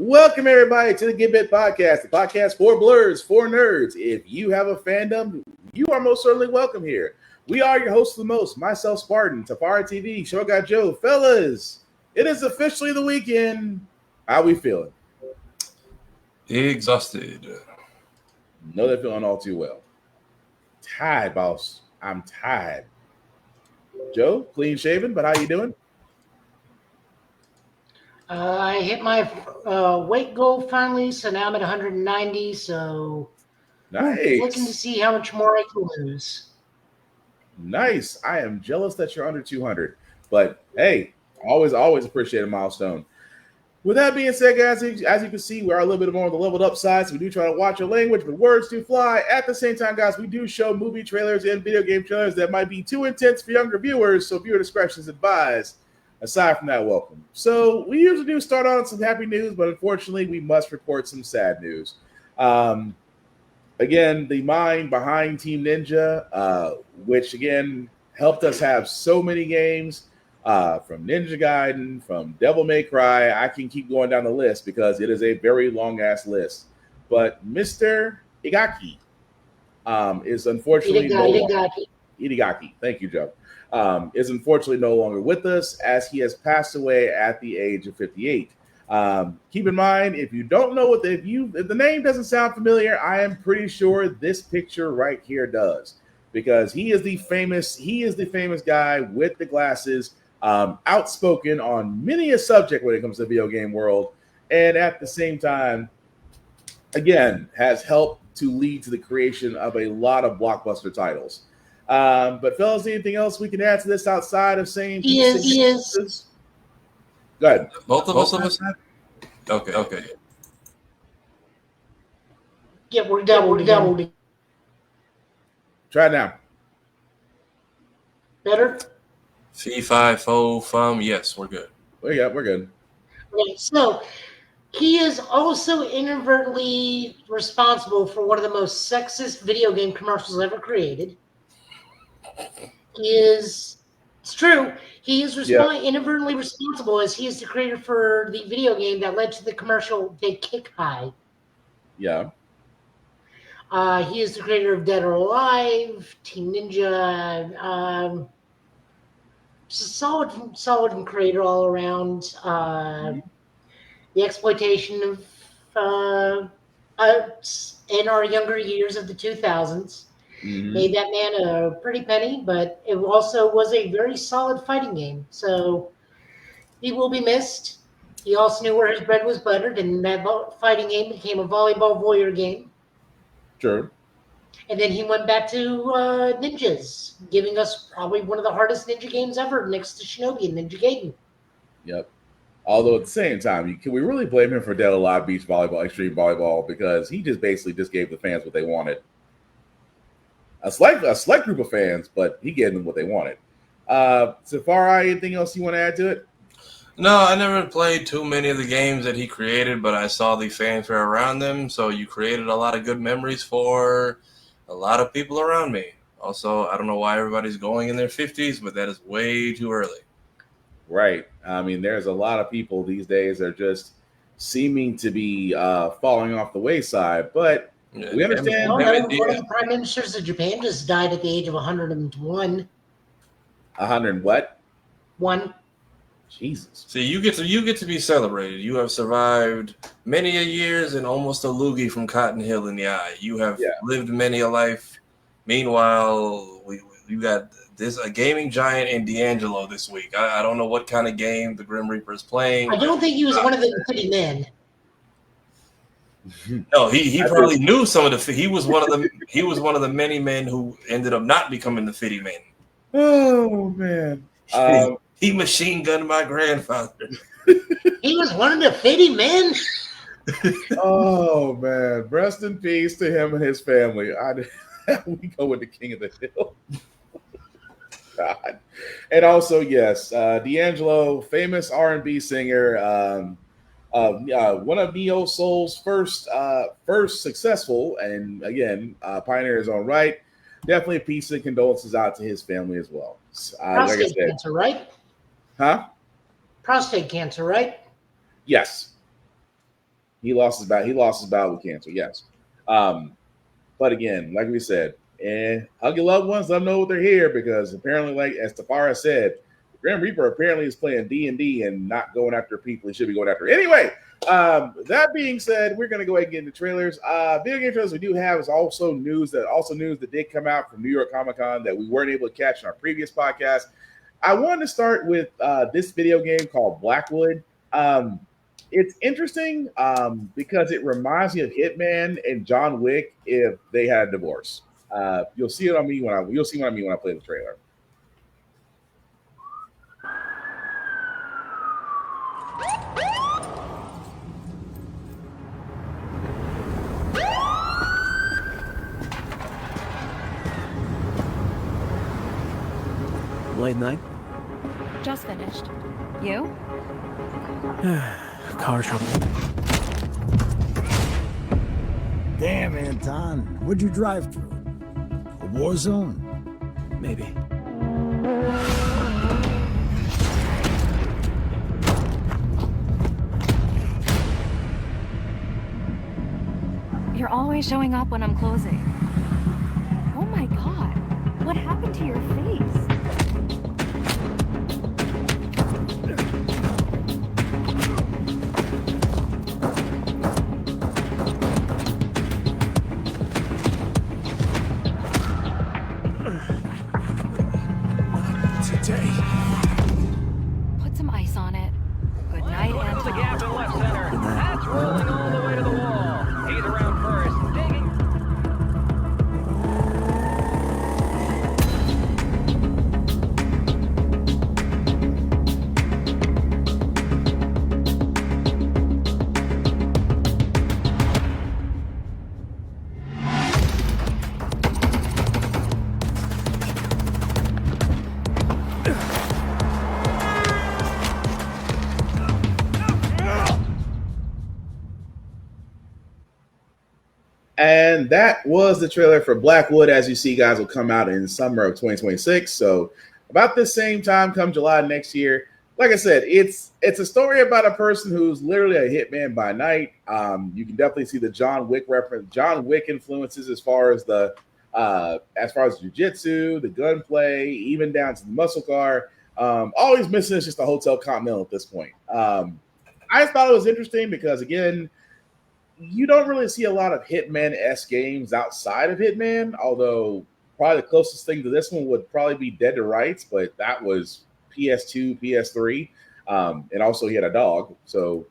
Welcome, everybody, to the Get Bit Podcast, the podcast for blurs, for nerds. If you have a fandom, you are most certainly welcome here. We are your hosts of the most, myself, Spartan, Tafari TV, Show Guy Joe. Fellas, it is officially the weekend. How we feeling? Exhausted. No, they're feeling all too well. Tired, boss. I'm tired. Joe, clean shaven, but how you doing? I hit my weight goal finally, so now I'm at 190. So Nice. looking to see how much more I can lose. Nice. I am jealous that you're under 200, but hey, always appreciate a milestone. With that being said, guys, as you can see, we are a little bit more on the leveled up side, so we do try to watch your language, but words do fly. At the same time, guys, we do show movie trailers and video game trailers that might be too intense for younger viewers, so viewer discretion is advised. Aside from that, welcome. So we usually do start on some happy news, but unfortunately, we must report some sad news. Again, the mind behind Team Ninja, which again helped us have so many games, from Ninja Gaiden, from Devil May Cry. I can keep going down the list because it is a very long-ass list. But Mr. Igaki is unfortunately Itagaki. Thank you, Joe. Is unfortunately no longer with us as he has passed away at the age of 58. Keep in mind, if you don't know if the name doesn't sound familiar, I am pretty sure this picture right here does, because he is the famous guy with the glasses, outspoken on many a subject when it comes to the video game world, and at the same time, again, has helped to lead to the creation of a lot of blockbuster titles. But fellas, anything else we can add to this outside of saying He is. Go ahead. Both of us have? Okay. Yeah, we're doubled. Try it now. Better? Fee, fi, fo, fum. Yes, we're good. Yeah, we're good. Okay, so he is also inadvertently responsible for one of the most sexist video game commercials ever created. It's true. He is inadvertently responsible, as he is the creator for the video game that led to the commercial They Kick High. Yeah. He is the creator of Dead or Alive, Team Ninja. Just a solid creator all around. The exploitation of in our younger years of the 2000s. Mm-hmm. Made that man a pretty penny, but it also was a very solid fighting game. So he will be missed. He also knew where his bread was buttered, and that fighting game became a volleyball voyeur game. Sure. And then he went back to ninjas, giving us probably one of the hardest ninja games ever, next to Shinobi and Ninja Gaiden. Yep. Although at the same time, can we really blame him for Dead or Alive Beach Volleyball, Extreme Volleyball, because he just basically gave the fans what they wanted. A select group of fans, but he gave them what they wanted. Safari, anything else you want to add to it? No, I never played too many of the games that he created, but I saw the fanfare around them, so you created a lot of good memories for a lot of people around me. Also, I don't know why everybody's going in their 50s, but that is way too early. Right. I mean, there's a lot of people these days that are just seeming to be falling off the wayside, but we understand. One of the prime ministers of Japan just died at the age of 101. 100 what? 1. Jesus. See, you get to be celebrated. You have survived many a years and almost a loogie from Cotton Hill in the eye. You have lived many a life. Meanwhile, you got a gaming giant in D'Angelo this week. I don't know what kind of game the Grim Reaper is playing. I don't think he was one of the pretty men. No, he probably knew some of the. He was one of the many men who ended up not becoming the Fitty Men. Oh man, he machine gunned my grandfather. He was one of the Fitty Men. Oh man, rest in peace to him and his family. We go with the King of the Hill. God, and also yes, D'Angelo, famous R&B singer. One of Neo Soul's first successful, and again, pioneer in his own right. Definitely a piece of condolences out to his family as well. Prostate cancer, right? Huh? Prostate cancer, right? Yes. He lost his battle with cancer. Yes. But again, like we said, hug your loved ones. Let them know they're here because apparently, like as Tafara said, the Grim Reaper apparently is playing D&D and not going after people he should be going after. Anyway, that being said, we're going to go ahead and get into trailers. Video game trailers we do have is also news that did come out from New York Comic Con that we weren't able to catch in our previous podcast. I wanted to start with this video game called Blackwood. It's interesting because it reminds me of Hitman and John Wick if they had a divorce. You'll see what I mean when I play the trailer. Late night? Just finished. You? Car trouble. Damn, Anton. What'd you drive through? A war zone? Maybe. You're always showing up when I'm closing. Oh my god. What happened to your face? Today. Put some ice on it. Good night, Going over the gap in Anton. left center. Good night. That's rolling all the way to the wall. He's around first. Digging. And that was the trailer for Blackwood. As you see, guys, will come out in summer of 2026. So about the same time, come July next year. Like I said, it's a story about a person who's literally a hitman by night. You can definitely see the John Wick influences as far as jiu-jitsu, the gunplay, even down to the muscle car. All he's missing is just a Hotel Continental at this point. I thought it was interesting because, again, you don't really see a lot of Hitman-esque games outside of Hitman, although probably the closest thing to this one would probably be Dead to Rights, but that was PS2, PS3, and also he had a dog. So,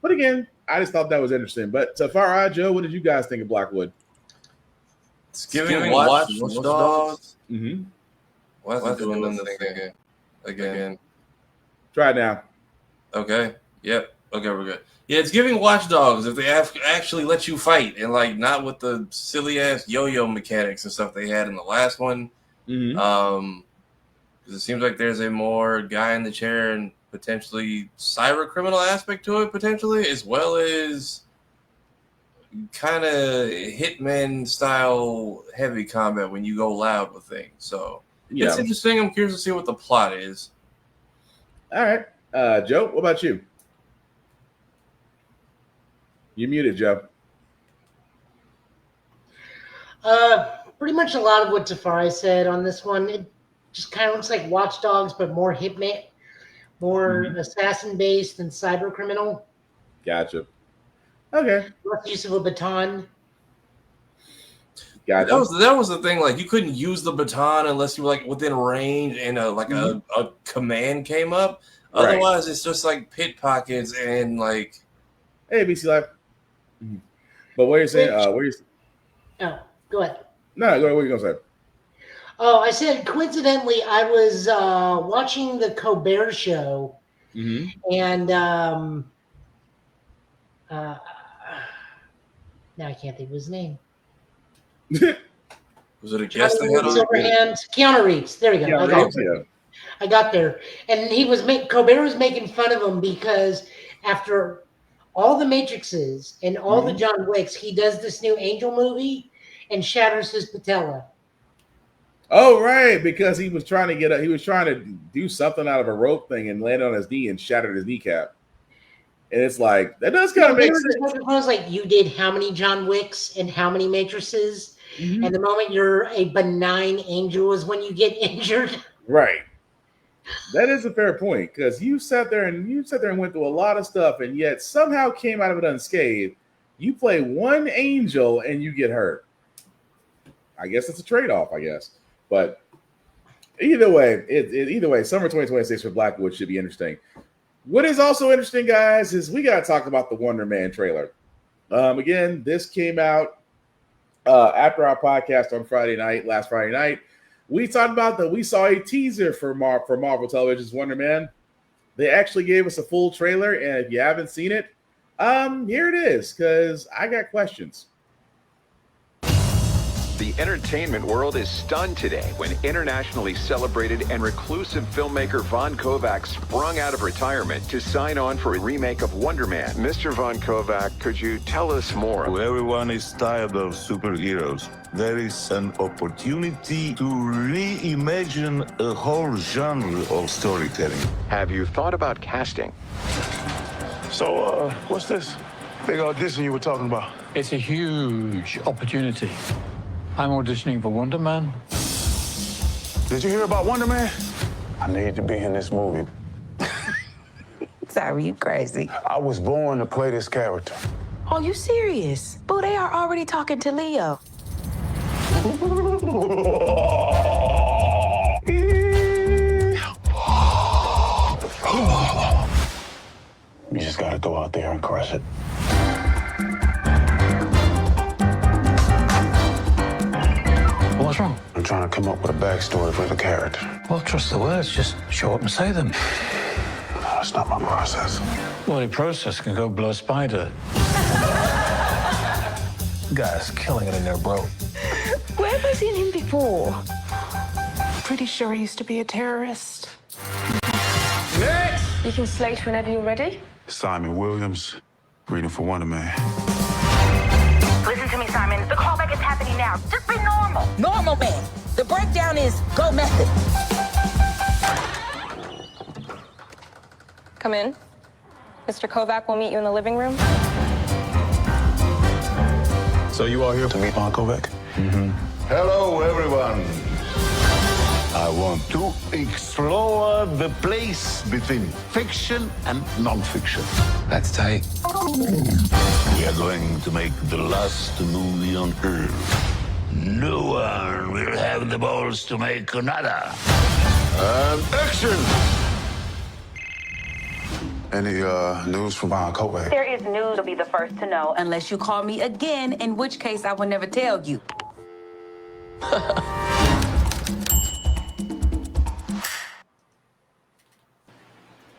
but again, I just thought that was interesting. But Tafara, Joe, what did you guys think of Blackwood? It's giving Watch Dogs. Mm-hmm. What's doing this thing again? Try it now. Okay. Yep. Okay, we're good. Yeah, it's giving Watch Dogs if they actually let you fight and like not with the silly ass yo-yo mechanics and stuff they had in the last one. Mm-hmm. Because it seems like there's a more guy in the chair and potentially cyber criminal aspect to it, potentially, as well as kind of Hitman style heavy combat when you go loud with things. So it's interesting. I'm curious to see what the plot is. All right, Joe, what about you? You're muted, Joe. Pretty much a lot of what Tafari said on this one. It just kind of looks like Watch Dogs, but more Hitman, more assassin-based than cyber criminal. Gotcha. Okay. Less use of a baton. Gotcha. That was the thing. Like you couldn't use the baton unless you were like within range and a command came up. Right. Otherwise, it's just like pit pockets and like. Hey, BC Live. But what are you saying? Oh, go ahead. No, go ahead. What are you gonna say? Oh, I said coincidentally, I was watching the Colbert Show, and now I can't think of his name. Was it a guest they had on? Keanu Reeves. There we go. I got there, and Colbert was making fun of him because after all the Matrixes and all the John Wicks, he does this new Angel movie and shatters his patella. Oh, right, because he was trying to do something out of a rope thing and landed on his knee and shattered his kneecap. And it's like, that does kind of make sense. It was like you did how many John Wicks and how many Matrices, Mm-hmm. and the moment you're a benign angel is when you get injured. Right. That is a fair point, because you sat there and went through a lot of stuff, and yet somehow came out of it unscathed. You play one angel and you get hurt. I guess it's a trade-off, I guess. But either way, summer 2026 for Blackwood should be interesting. What is also interesting, guys, is we got to talk about the Wonder Man trailer. Again, this came out after our podcast on last Friday night. We talked about that we saw a teaser for Marvel Television's Wonder Man. They actually gave us a full trailer, and if you haven't seen it, here it is, because I got questions. The entertainment world is stunned today when internationally celebrated and reclusive filmmaker Von Kovac sprung out of retirement to sign on for a remake of Wonder Man. Mr. Von Kovac, could you tell us more? Everyone is tired of superheroes. There is an opportunity to reimagine a whole genre of storytelling. Have you thought about casting? So, what's this big audition you were talking about? It's a huge opportunity. I'm auditioning for Wonder Man. Did you hear about Wonder Man? I need to be in this movie. Sorry, you crazy. I was born to play this character. Oh, you serious? Boo, they are already talking to Leo. You just gotta go out there and crush it. What's wrong? I'm trying to come up with a backstory for the character. Well, trust the words. Just show up and say them. No, that's not my process. Well, the process can go blow a spider. Guy's killing it in there, bro. Where have I seen him before? Pretty sure he used to be a terrorist. Next! You can slate whenever you're ready. Simon Williams, reading for Wonder Man. Listen to me, Simon. The callback is happening now. Just be normal. Normal, man. The breakdown is go method. Come in. Mr. Kovac will meet you in the living room. So you are here to meet Von Kovac? Mm-hmm. Hello, everyone. I want to explore the place between fiction and non-fiction. That's tight. We are going to make the last movie on Earth. No one will have the balls to make another. And action! Any news from Von Kovac? There is news you'll be the first to know, unless you call me again, in which case I will never tell you.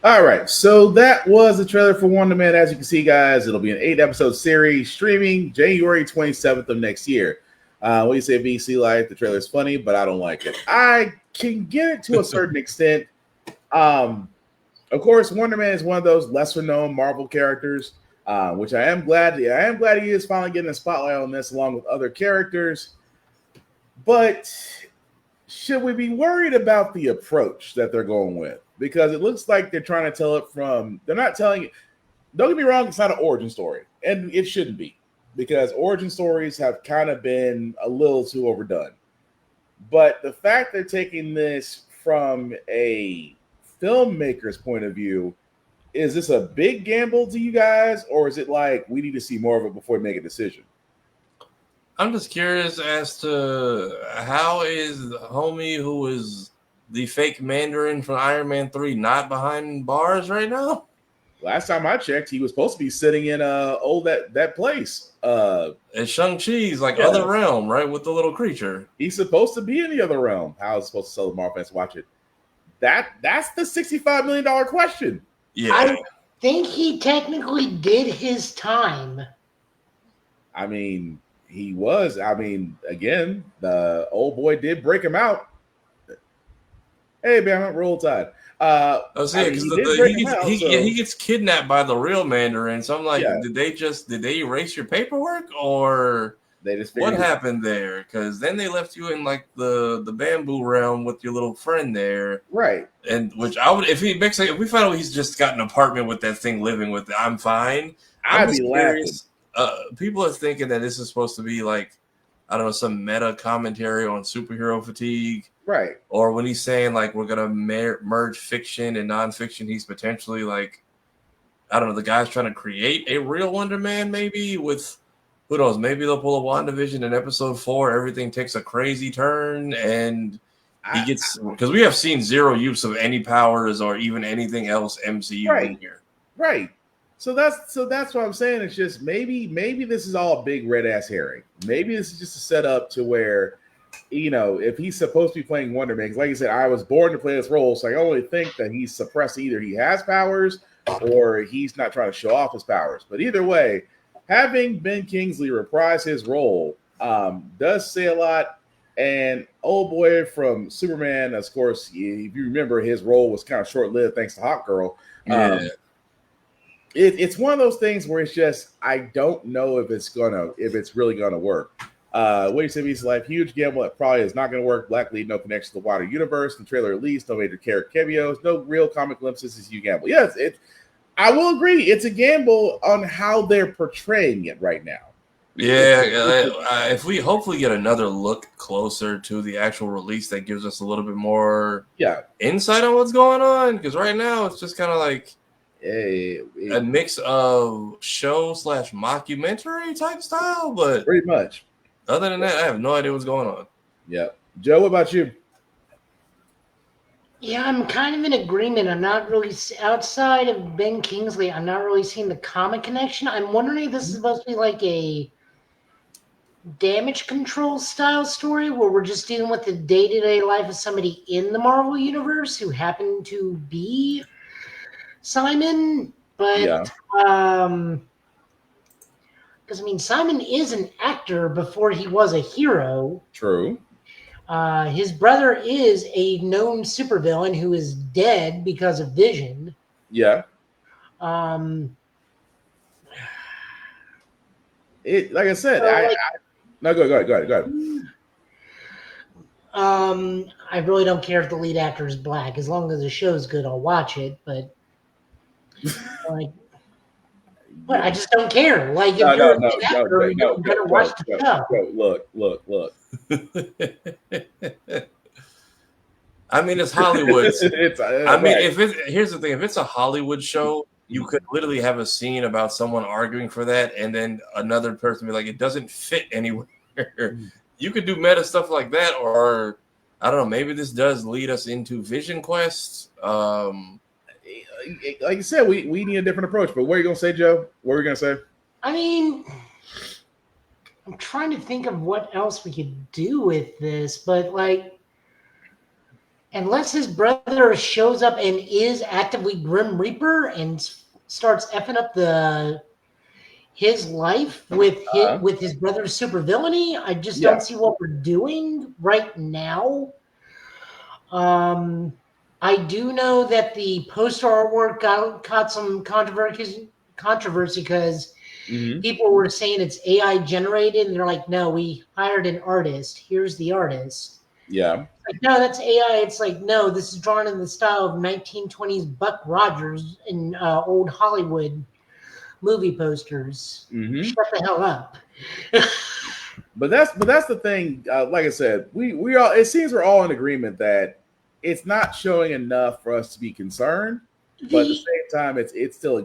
All right, so that was the trailer for Wonder Man. As you can see, guys, it'll be an 8-episode series streaming January 27th of next year. What do you say, BC Life? The trailer's funny, but I don't like it. I can get it to a certain extent. Of course, Wonder Man is one of those lesser-known Marvel characters, which I am glad he is finally getting a spotlight on this, along with other characters. But should we be worried about the approach that they're going with? Because it looks like they're trying to tell it from, they're not telling it. Don't get me wrong, it's not an origin story, and it shouldn't be, because origin stories have kind of been a little too overdone. But the fact they're taking this from a filmmaker's point of view, is this a big gamble to you guys, or is it like we need to see more of it before we make a decision? I'm just curious as to how is the homie who is the fake Mandarin from Iron Man 3 not behind bars right now? Last time I checked, he was supposed to be sitting in that place. At Shang-Chi's other realm, right? With the little creature. He's supposed to be in the other realm. How is it supposed to sell the Marvel fans to watch it? That's the $65 million question. Yeah. I think he technically did his time. I mean, he was. I mean, again, the old boy did break him out. Hey, man, roll tide. He gets kidnapped by the real Mandarin. So I'm like, did they erase your paperwork, or They just what happened there? Because then they left you in like the bamboo realm with your little friend there, right? And which I would, if we find out he's just got an apartment with that thing living with it, I'm fine. I'd be curious. People are thinking that this is supposed to be like, I don't know, some meta commentary on superhero fatigue, right? Or when he's saying like we're gonna merge fiction and nonfiction, he's potentially like, I don't know, the guy's trying to create a real Wonder Man, maybe with. Who knows? Maybe they'll pull a WandaVision in episode 4. Everything takes a crazy turn, and he gets, because we have seen zero use of any powers or even anything else MCU in here. Right. So that's what I'm saying. It's just maybe this is all a big red ass herring. Maybe this is just a setup to where, if he's supposed to be playing Wonder Man, because like I said, I was born to play this role, so I only think that he's suppressed. Either he has powers or he's not trying to show off his powers. But either way, having Ben Kingsley reprise his role does say a lot. And old boy from Superman, of course, if you remember, his role was kind of short-lived thanks to Hawk Girl. It's one of those things where it's just, I don't know if it's really gonna work. What he said, he's like, huge gamble that probably is not gonna work. Black lead, no connection to the wider universe. The trailer released, no major character cameos, no real comic glimpses. Is you gamble? Yes, I will agree. It's a gamble on how they're portraying it right now. Yeah, if we hopefully get another look closer to the actual release that gives us a little bit more insight on what's going on, because right now it's just kind of like a mix of show/mockumentary type style, but pretty much. Other than that, I have no idea what's going on. Yeah, Joe, what about you? Yeah, I'm kind of in agreement. I'm not really, outside of Ben Kingsley, I'm not really seeing the comic connection. I'm wondering if this is supposed to be like a damage control style story where we're just dealing with the day-to-day life of somebody in the Marvel universe who happened to be Simon. But because Simon is an actor before he was a hero. True. His brother is a known supervillain who is dead because of Vision. Yeah. Like I said, so no, go ahead. I really don't care if the lead actor is black. As long as the show's good, I'll watch it. But but I just don't care. Like, if you're a lead actor, you're gonna watch the show. Look. I mean, it's Hollywood. Here's the thing: if it's a Hollywood show, you could literally have a scene about someone arguing for that, and then another person be like, "It doesn't fit anywhere." You could do meta stuff like that, or I don't know. Maybe this does lead us into Vision Quest. Like you said, we need a different approach. But what are you gonna say, Joe? What are you gonna say? I'm trying to think of what else we could do with this, but unless his brother shows up and is actively Grim Reaper and starts effing up his life with his brother's supervillainy, I just don't see what we're doing right now. I do know that the poster artwork caught some controversy because people were saying it's AI generated, and they're like, "No, we hired an artist. Here's the artist." Yeah. Like, no, that's AI. It's like, no, this is drawn in the style of 1920s Buck Rogers in old Hollywood movie posters. Shut the hell up. But that's the thing. Like I said, we all, it seems we're all in agreement that it's not showing enough for us to be concerned. But at the same time, it's still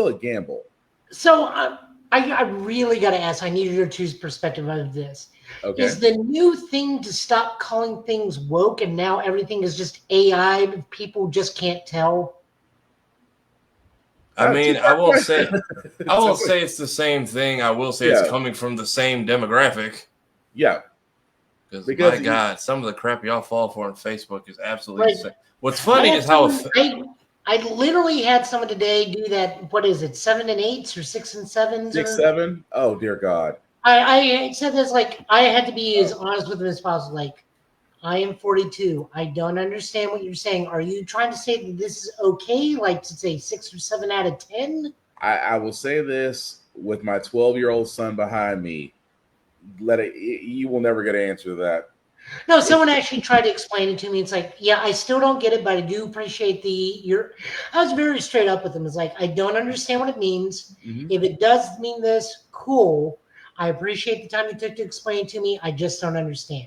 a gamble. So I really got to ask. I need your two's perspective of this. Okay. Is the new thing to stop calling things woke and now everything is just AI? People just can't tell. I mean, I won't say it's the same thing. I will say it's coming from the same demographic. Yeah. Because my God, some of the crap y'all fall for on Facebook is absolutely insane. What's funny is how I literally had someone today do that. What is it? 7 and 8s or 6 and 7s? 6, 7. Oh dear God. I said this, like, I had to be as honest with them as possible. Like, I am 42. I don't understand what you're saying. Are you trying to say that this is okay? Like, to say 6 or 7 out of 10? I will say this with my 12-year-old son behind me. You will never get an answer to that. No, someone actually tried to explain it to me. It's like, yeah, I still don't get it, but I do appreciate I was very straight up with them. It's like, I don't understand what it means. Mm-hmm. If it does mean this, cool. I appreciate the time you took to explain it to me. I just don't understand.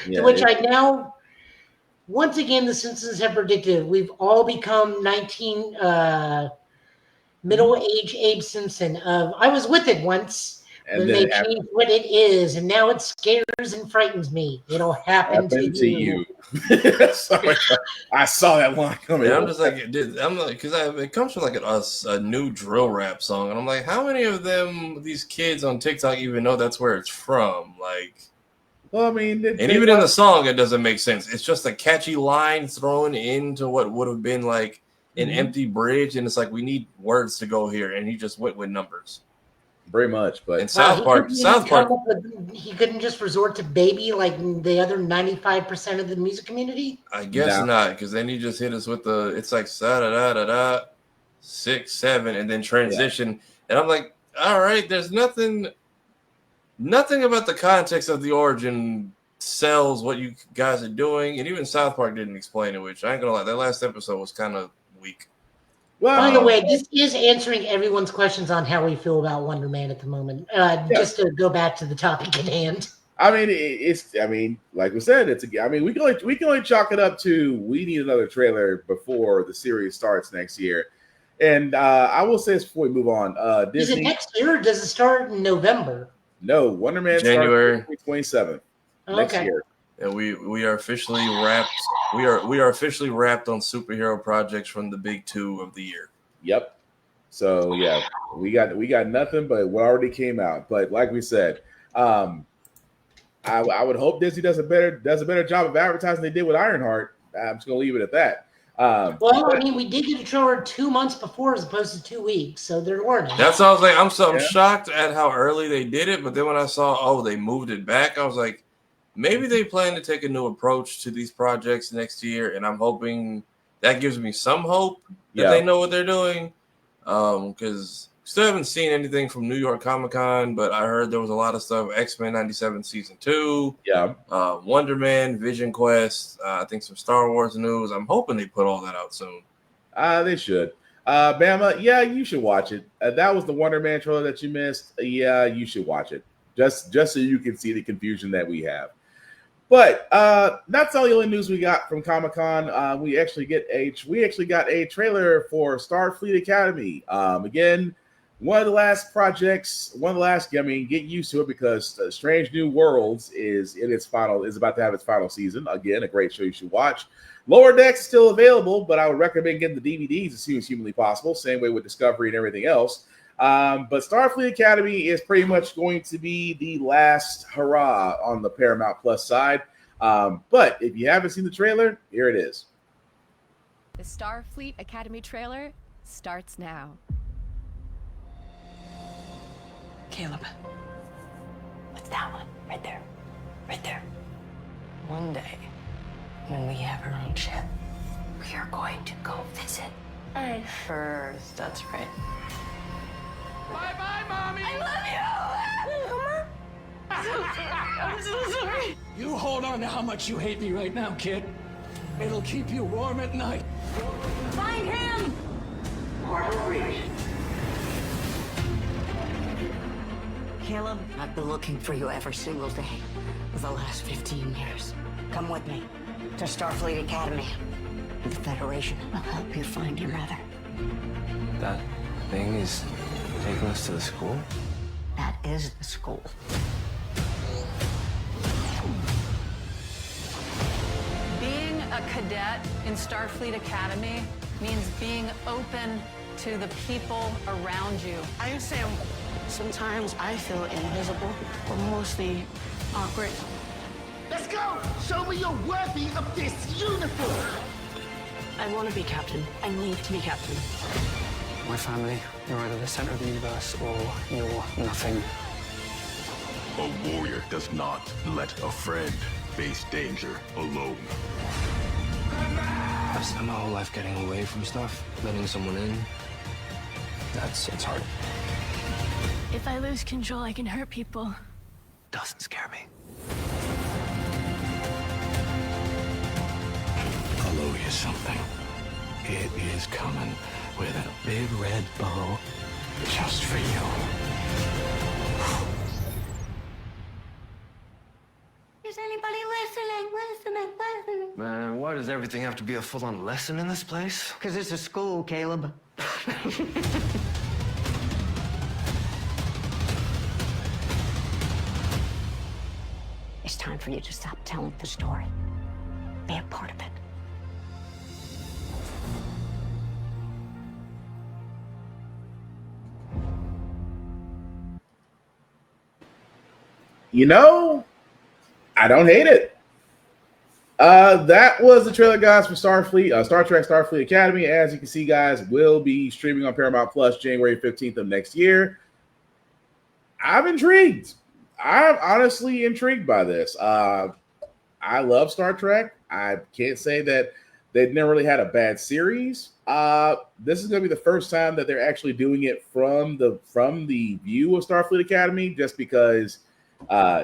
Yeah, to which I now, once again, the Simpsons have predicted we've all become 19 middle-aged Abe Simpson of I was with it once. And when they changed what it is, and now it scares and frightens me. It'll happen to you. Sorry, I saw that line coming. Yeah, I'm just like, because it comes from like a new drill rap song, and I'm like, how many of these kids on TikTok even know that's where it's from? Like, well, I mean, even in the song, it doesn't make sense. It's just a catchy line thrown into what would have been like an empty bridge, and it's like we need words to go here, and he just went with numbers. Very much, but in South Park, he couldn't just resort to baby like the other 95% of the music community. I guess not, because then he just hit us with it's like sa da da da da 6 7 and then transition, and I'm like, all right, there's nothing about the context of the origin sells what you guys are doing, and even South Park didn't explain it, which I ain't gonna lie, that last episode was kind of weak. Well, by the way, this is answering everyone's questions on how we feel about Wonder Man at the moment. Just to go back to the topic at hand. I mean, like we said, we can only chalk it up to we need another trailer before the series starts next year. And I will say this before we move on. Disney, is it next year or does it start in November? No, Wonder Man January 27th next year. And we are officially wrapped. We are officially wrapped on superhero projects from the big 2 of the year. Yep. So yeah, we got nothing but what already came out. But like we said, I would hope Disney does a better job of advertising than they did with Ironheart. I'm just gonna leave it at that. Well, I mean, we did get a trailer 2 months before as opposed to 2 weeks, so they're learning. That's what I was like. I'm shocked at how early they did it, but then when I saw they moved it back, I was like, maybe they plan to take a new approach to these projects next year, and I'm hoping that gives me some hope that they know what they're doing. Because still haven't seen anything from New York Comic Con, but I heard there was a lot of stuff. X-Men 97 Season 2. Yeah. Wonder Man, Vision Quest. I think some Star Wars news. I'm hoping they put all that out soon. They should. Bama, yeah, you should watch it. That was the Wonder Man trailer that you missed. Yeah, you should watch it. Just so you can see the confusion that we have. But that's all the only news we got from Comic-Con. We actually got a trailer for Starfleet Academy. Again, one of the last projects, get used to it because Strange New Worlds is about to have its final season. Again, a great show you should watch. Lower Decks is still available, but I would recommend getting the DVDs as soon as humanly possible. Same way with Discovery and everything else. But Starfleet Academy is pretty much going to be the last hurrah on the Paramount Plus side. But if you haven't seen the trailer, here it is. The Starfleet Academy trailer starts now. Caleb. What's that one? Right there. Right there. One day, when we have our own ship, we are going to go visit Earth first. That's right. Bye-bye, Mommy! I love you! I'm so sorry. You hold on to how much you hate me right now, kid. It'll keep you warm at night. Find him! Caleb, I've been looking for you every single day for the last 15 years. Come with me to Starfleet Academy. The Federation will help you find your mother. That thing is taking us to the school? That is the school. Being a cadet in Starfleet Academy means being open to the people around you. I understand. Sometimes I feel invisible, but mostly awkward. Let's go! Show me you're worthy of this uniform! I want to be captain. I need to be captain. My family, you're either the center of the universe or you're nothing. A warrior does not let a friend face danger alone. I've spent my whole life getting away from stuff, letting someone in. It's hard. If I lose control, I can hurt people. doesn't scare me. I'll owe you something. It is coming with a big red bow just for you. Is anybody listening? Man, why does everything have to be a full-on lesson in this place? Because it's a school, Caleb. It's time for you to stop telling the story. Be a part of it. You know, I don't hate it. That was the trailer, guys, for Star Trek Starfleet Academy. As you can see, guys, will be streaming on Paramount Plus January 15th of next year. I'm intrigued. I'm honestly intrigued by this. I love Star Trek. I can't say that they've never really had a bad series. This is going to be the first time that they're actually doing it from the view of Starfleet Academy, just because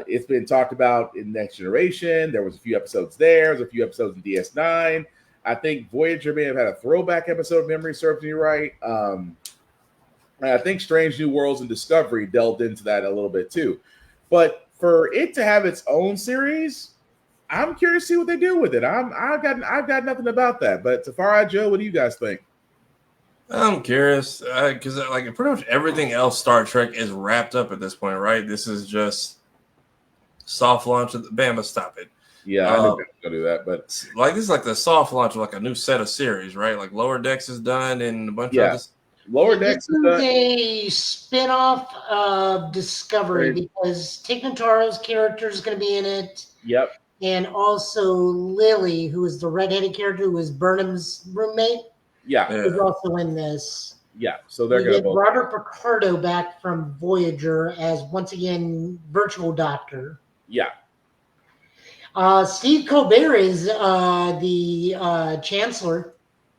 it's been talked about in Next Generation. There was a few episodes there. There's a few episodes in DS9. I think Voyager may have had a throwback episode, if memory serves me right. And I think Strange New Worlds and Discovery delved into that a little bit too. But for it to have its own series, I'm curious to see what they do with it. I've got nothing about that. But Tafari, Joe, what do you guys think? I'm curious because like pretty much everything else Star Trek is wrapped up at this point, right? This is just soft launch of Bama. Stop it. Yeah, I knew they were gonna do that, but like this is like the soft launch of like a new set of series, right? Like Lower Decks is done and a bunch of others. Lower Decks is done. A spin-off of Discovery because Tig Notaro's character is going to be in it. Yep. And also Lily, who is the redheaded character who is Burnham's roommate. Yeah. Is also in this. Yeah. So they're going to get Robert Picardo back from Voyager as once again Virtual Doctor. Yeah. Steve Colbert is the Chancellor.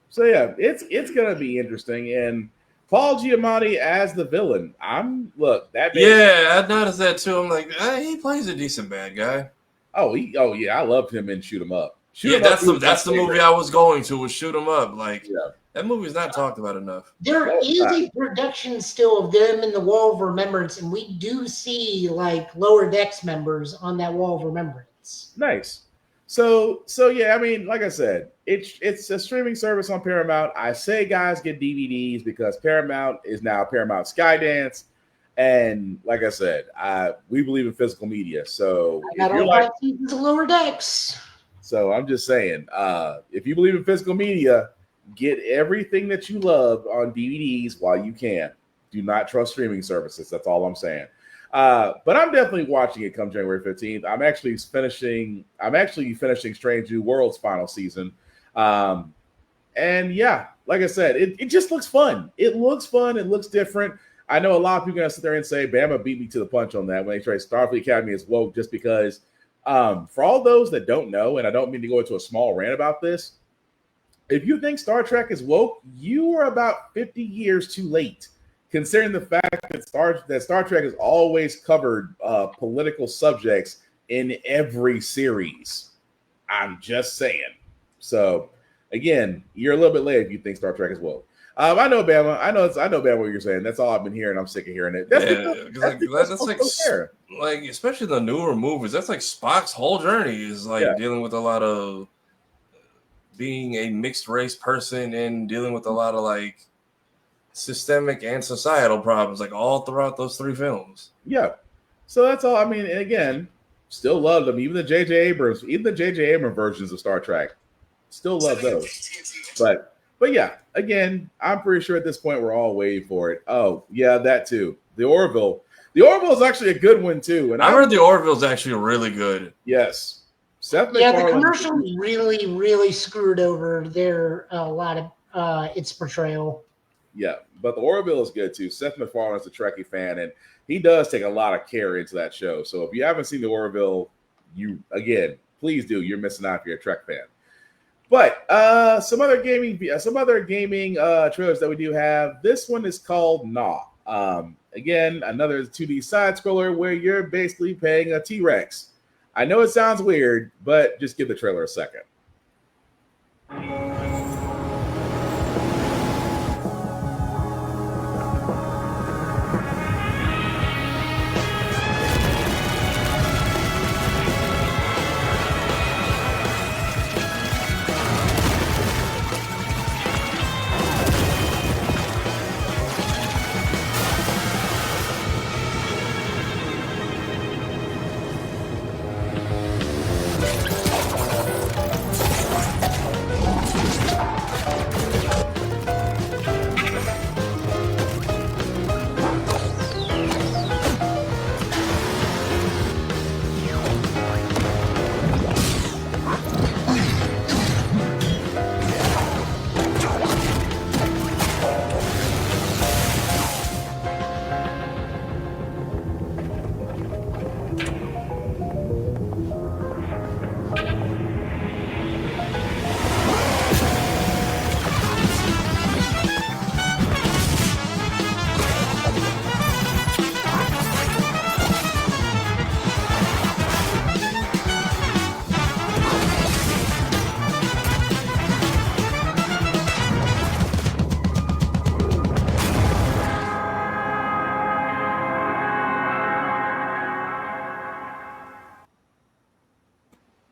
So yeah, it's gonna be interesting, and Paul Giamatti as the villain. I noticed that too. I'm like, he plays a decent bad guy. Oh yeah, I loved him in Shoot 'Em Up. That's the movie I was going to was Shoot 'Em Up. Like that movie's not talked about enough. There is a production still of them in the Wall of Remembrance, and we do see like Lower Decks members on that Wall of Remembrance. Nice. So yeah, I mean, like I said, it's a streaming service on Paramount. I say, guys, get DVDs because Paramount is now Paramount Skydance, and like I said, we believe in physical media. So I got all 5 seasons of Lower Decks. So I'm just saying, if you believe in physical media, get everything that you love on DVDs while you can. Do not trust streaming services. That's all I'm saying. But I'm definitely watching it come January 15th. I'm actually finishing Strange New Worlds final season. And yeah, like I said, it just looks fun. It looks fun. It looks different. I know a lot of people are going to sit there and say, Bama beat me to the punch on that when they say Starfleet Academy is woke, just because for all those that don't know, and I don't mean to go into a small rant about this, if you think Star Trek is woke, you are about 50 years too late, considering the fact that Star Trek has always covered political subjects in every series. I'm just saying. So, again, you're a little bit late if you think Star Trek is woke. I know, Bama. I know, Bama, what you're saying. That's all I've been hearing. I'm sick of hearing it. That's like especially the newer movies. That's like Spock's whole journey is like dealing with a lot of being a mixed race person and dealing with a lot of like systemic and societal problems, like all throughout those 3 films. Yeah. So that's all. I mean, and again, still love them. Even the J.J. Abrams versions of Star Trek, still love those. But yeah, again, I'm pretty sure at this point we're all waiting for it. Oh yeah, that too. The Orville. The Orville is actually a good one too. And I heard the Orville is actually really good. Yes. The commercial really, really screwed over a lot of its portrayal. Yeah, but the Orville is good too. Seth MacFarlane is a Trekkie fan, and he does take a lot of care into that show. So if you haven't seen the Orville, please do. You're missing out if you're a Trek fan. But some other gaming trailers that we do have. This one is called Gnaw. Again, another 2D side scroller where you're basically playing a T-Rex. I know it sounds weird, but just give the trailer a second.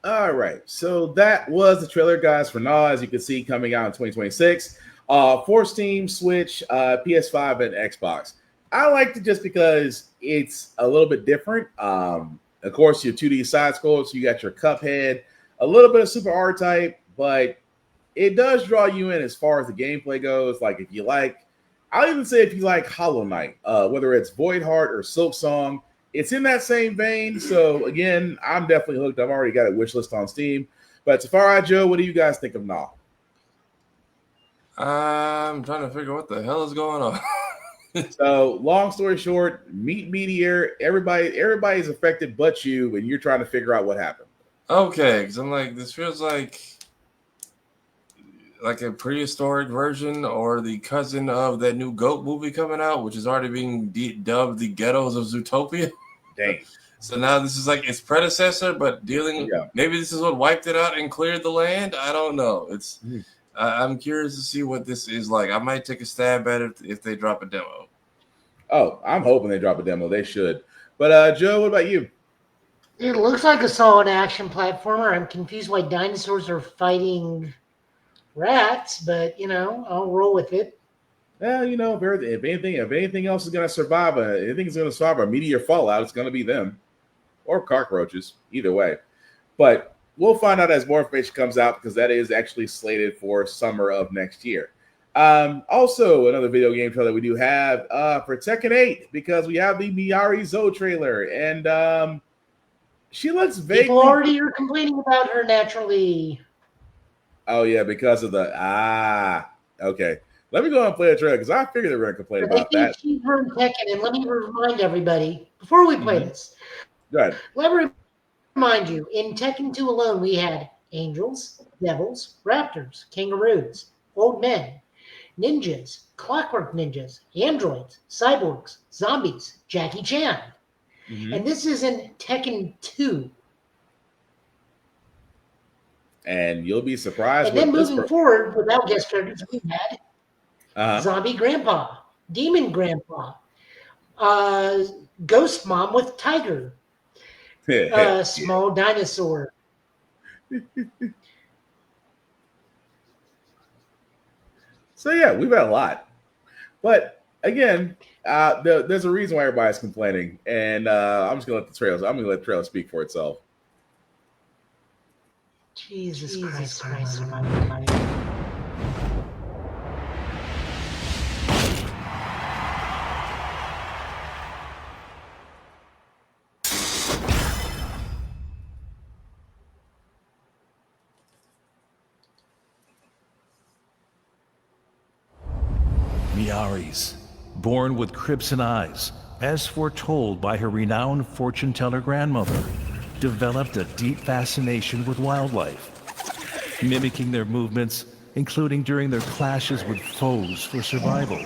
All right, so that was the trailer, guys, for Now, as you can see, coming out in 2026 for Steam, Switch, PS5, and Xbox. I liked it just because it's a little bit different. Of course, your 2D side scroll, so you got your Cuphead, a little bit of Super R-Type, but it does draw you in as far as the gameplay goes. Like, if you like, I'll even say if you like Hollow Knight, whether it's Void Heart or Silk Song, it's in that same vein. So again, I'm definitely hooked. I've already got a wish list on Steam. But Safari Joe, what do you guys think of Nah? I'm trying to figure what the hell is going on. So long story short, Meteor, everybody's affected but you, and you're trying to figure out what happened. Okay, because I'm like, this feels like a prehistoric version or the cousin of that new Goat movie coming out, which is already being dubbed the Ghettos of Zootopia. Dang. So now this is like its predecessor, but maybe this is what wiped it out and cleared the land. I don't know. I'm curious to see what this is like. I might take a stab at it if they drop a demo. Oh, I'm hoping they drop a demo. They should. But Joe, what about you? It looks like a solid action platformer. I'm confused why dinosaurs are fighting rats, but I'll roll with it. Well, if anything else is going to survive, anything is going to survive a meteor fallout, it's going to be them or cockroaches. Either way, but we'll find out as more information comes out, because that is actually slated for summer of next year. Also, another video game trailer we do have for Tekken 8, because we have the Miari Zoe trailer, and she looks vaguely. People already are complaining about her naturally. Oh yeah, because of the okay. Let me go and play the trailer, because I figured they were going to complain about that. She's from Tekken, and let me remind everybody before we play this. Go ahead. Let me remind you, in Tekken 2 alone, we had angels, devils, raptors, kangaroos, old men, ninjas, clockwork ninjas, androids, cyborgs, zombies, Jackie Chan. And this is in Tekken 2. And you'll be surprised. And then moving forward, without guest characters, we had Zombie Grandpa, Demon Grandpa, Ghost Mom with Tiger, Small Dinosaur. So yeah, we've had a lot. But again, there's a reason why everybody's complaining, and I'm just gonna let the trailer speak for itself. Jesus Christ. Miaris, born with crimson eyes, as foretold by her renowned fortune teller grandmother, developed a deep fascination with wildlife, mimicking their movements, including during their clashes with foes for survival.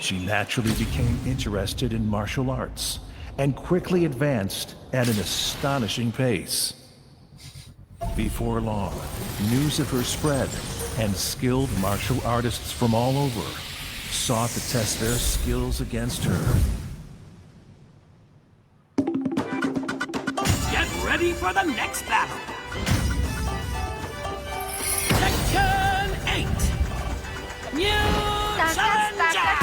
She naturally became interested in martial arts and quickly advanced at an astonishing pace. Before long, news of her spread, and skilled martial artists from all over sought to test their skills against her. Get ready for the next battle! Section 8! New Challenger!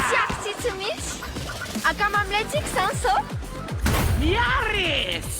Yaris!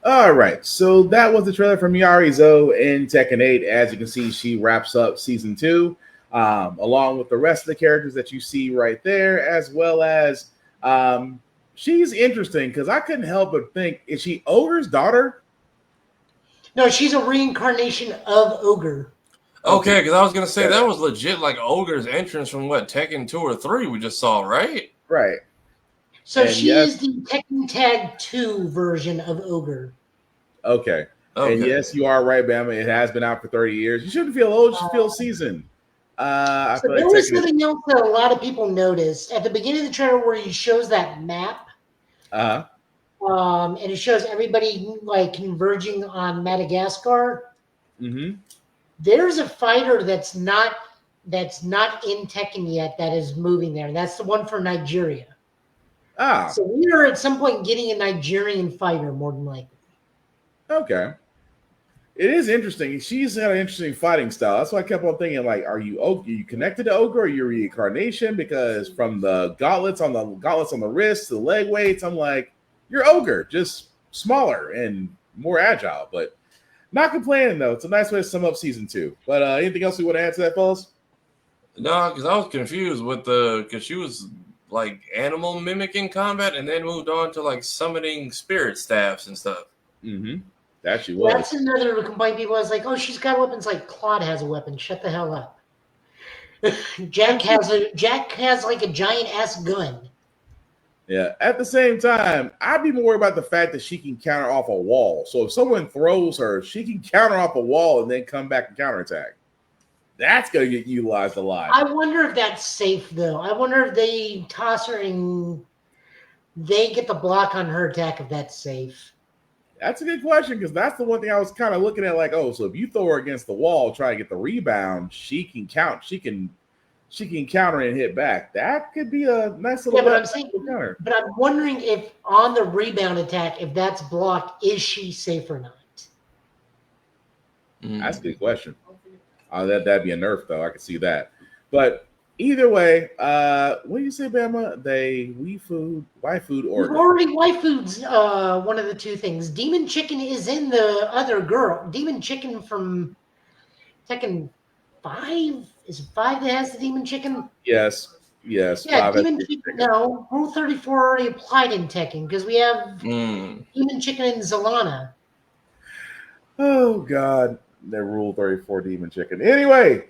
All right, so that was the trailer from Yari Zo in Tekken 8. As you can see, she wraps up season 2, along with the rest of the characters that you see right there, as well as she's interesting because I couldn't help but think, is she Ogre's daughter? No, she's a reincarnation of Ogre. Okay, because I was going to say that was legit like Ogre's entrance from what, Tekken 2 or 3 we just saw, right? Right. So and she is the Tekken Tag 2 version of Ogre. Okay. And yes, you are right, Bama. It has been out for 30 years. You shouldn't feel old. You should feel seasoned. So there was something else that a lot of people noticed. At the beginning of the trailer where he shows that map, where and it shows everybody like converging on Madagascar. Mm-hmm. There's a fighter that's not in Tekken yet that is moving there. That's the one for Nigeria. Ah. So we are at some point getting a Nigerian fighter, more than likely. Okay. It is interesting. She's got an interesting fighting style. That's why I kept on thinking, like, are you connected to Ogre, or are you reincarnation? Because from the gauntlets on the wrists to the leg weights, I'm like, you're Ogre, just smaller and more agile. But not complaining though. It's a nice way to sum up season 2. But anything else we want to add to that, fellas? No, because I was confused with because she was like animal mimicking combat, and then moved on to like summoning spirit staffs and stuff. Mm-hmm. That she was. That's another complaint people was like, oh, she's got weapons. Like Claude has a weapon. Shut the hell up. Jack has like a giant ass gun. Yeah. At the same time, I'd be more worried about the fact that she can counter off a wall. So if someone throws her, she can counter off a wall and then come back and counterattack. That's going to get utilized a lot. I wonder if that's safe, though. I wonder if they toss her and they get the block on her attack, if that's safe. That's a good question, because that's the one thing I was kind of looking at, like, oh, so if you throw her against the wall, try to get the rebound, she can counter and hit back. That could be a nice little counter. But I'm wondering if on the rebound attack, if that's blocked, is she safe or not? That's a good question. That'd be a nerf, though. I could see that. But either way, what do you say, Bama? They waifu'd or We've already waifu'd one of the two things. Demon Chicken is in the other girl. Demon Chicken from Tekken 5? Is it 5 that has the Demon Chicken? Yes. Yeah, Demon Chicken. No, Rule 34 already applied in Tekken because we have Demon Chicken and Zalana. Oh, God. Their Rule 34 Demon Chicken. Anyway,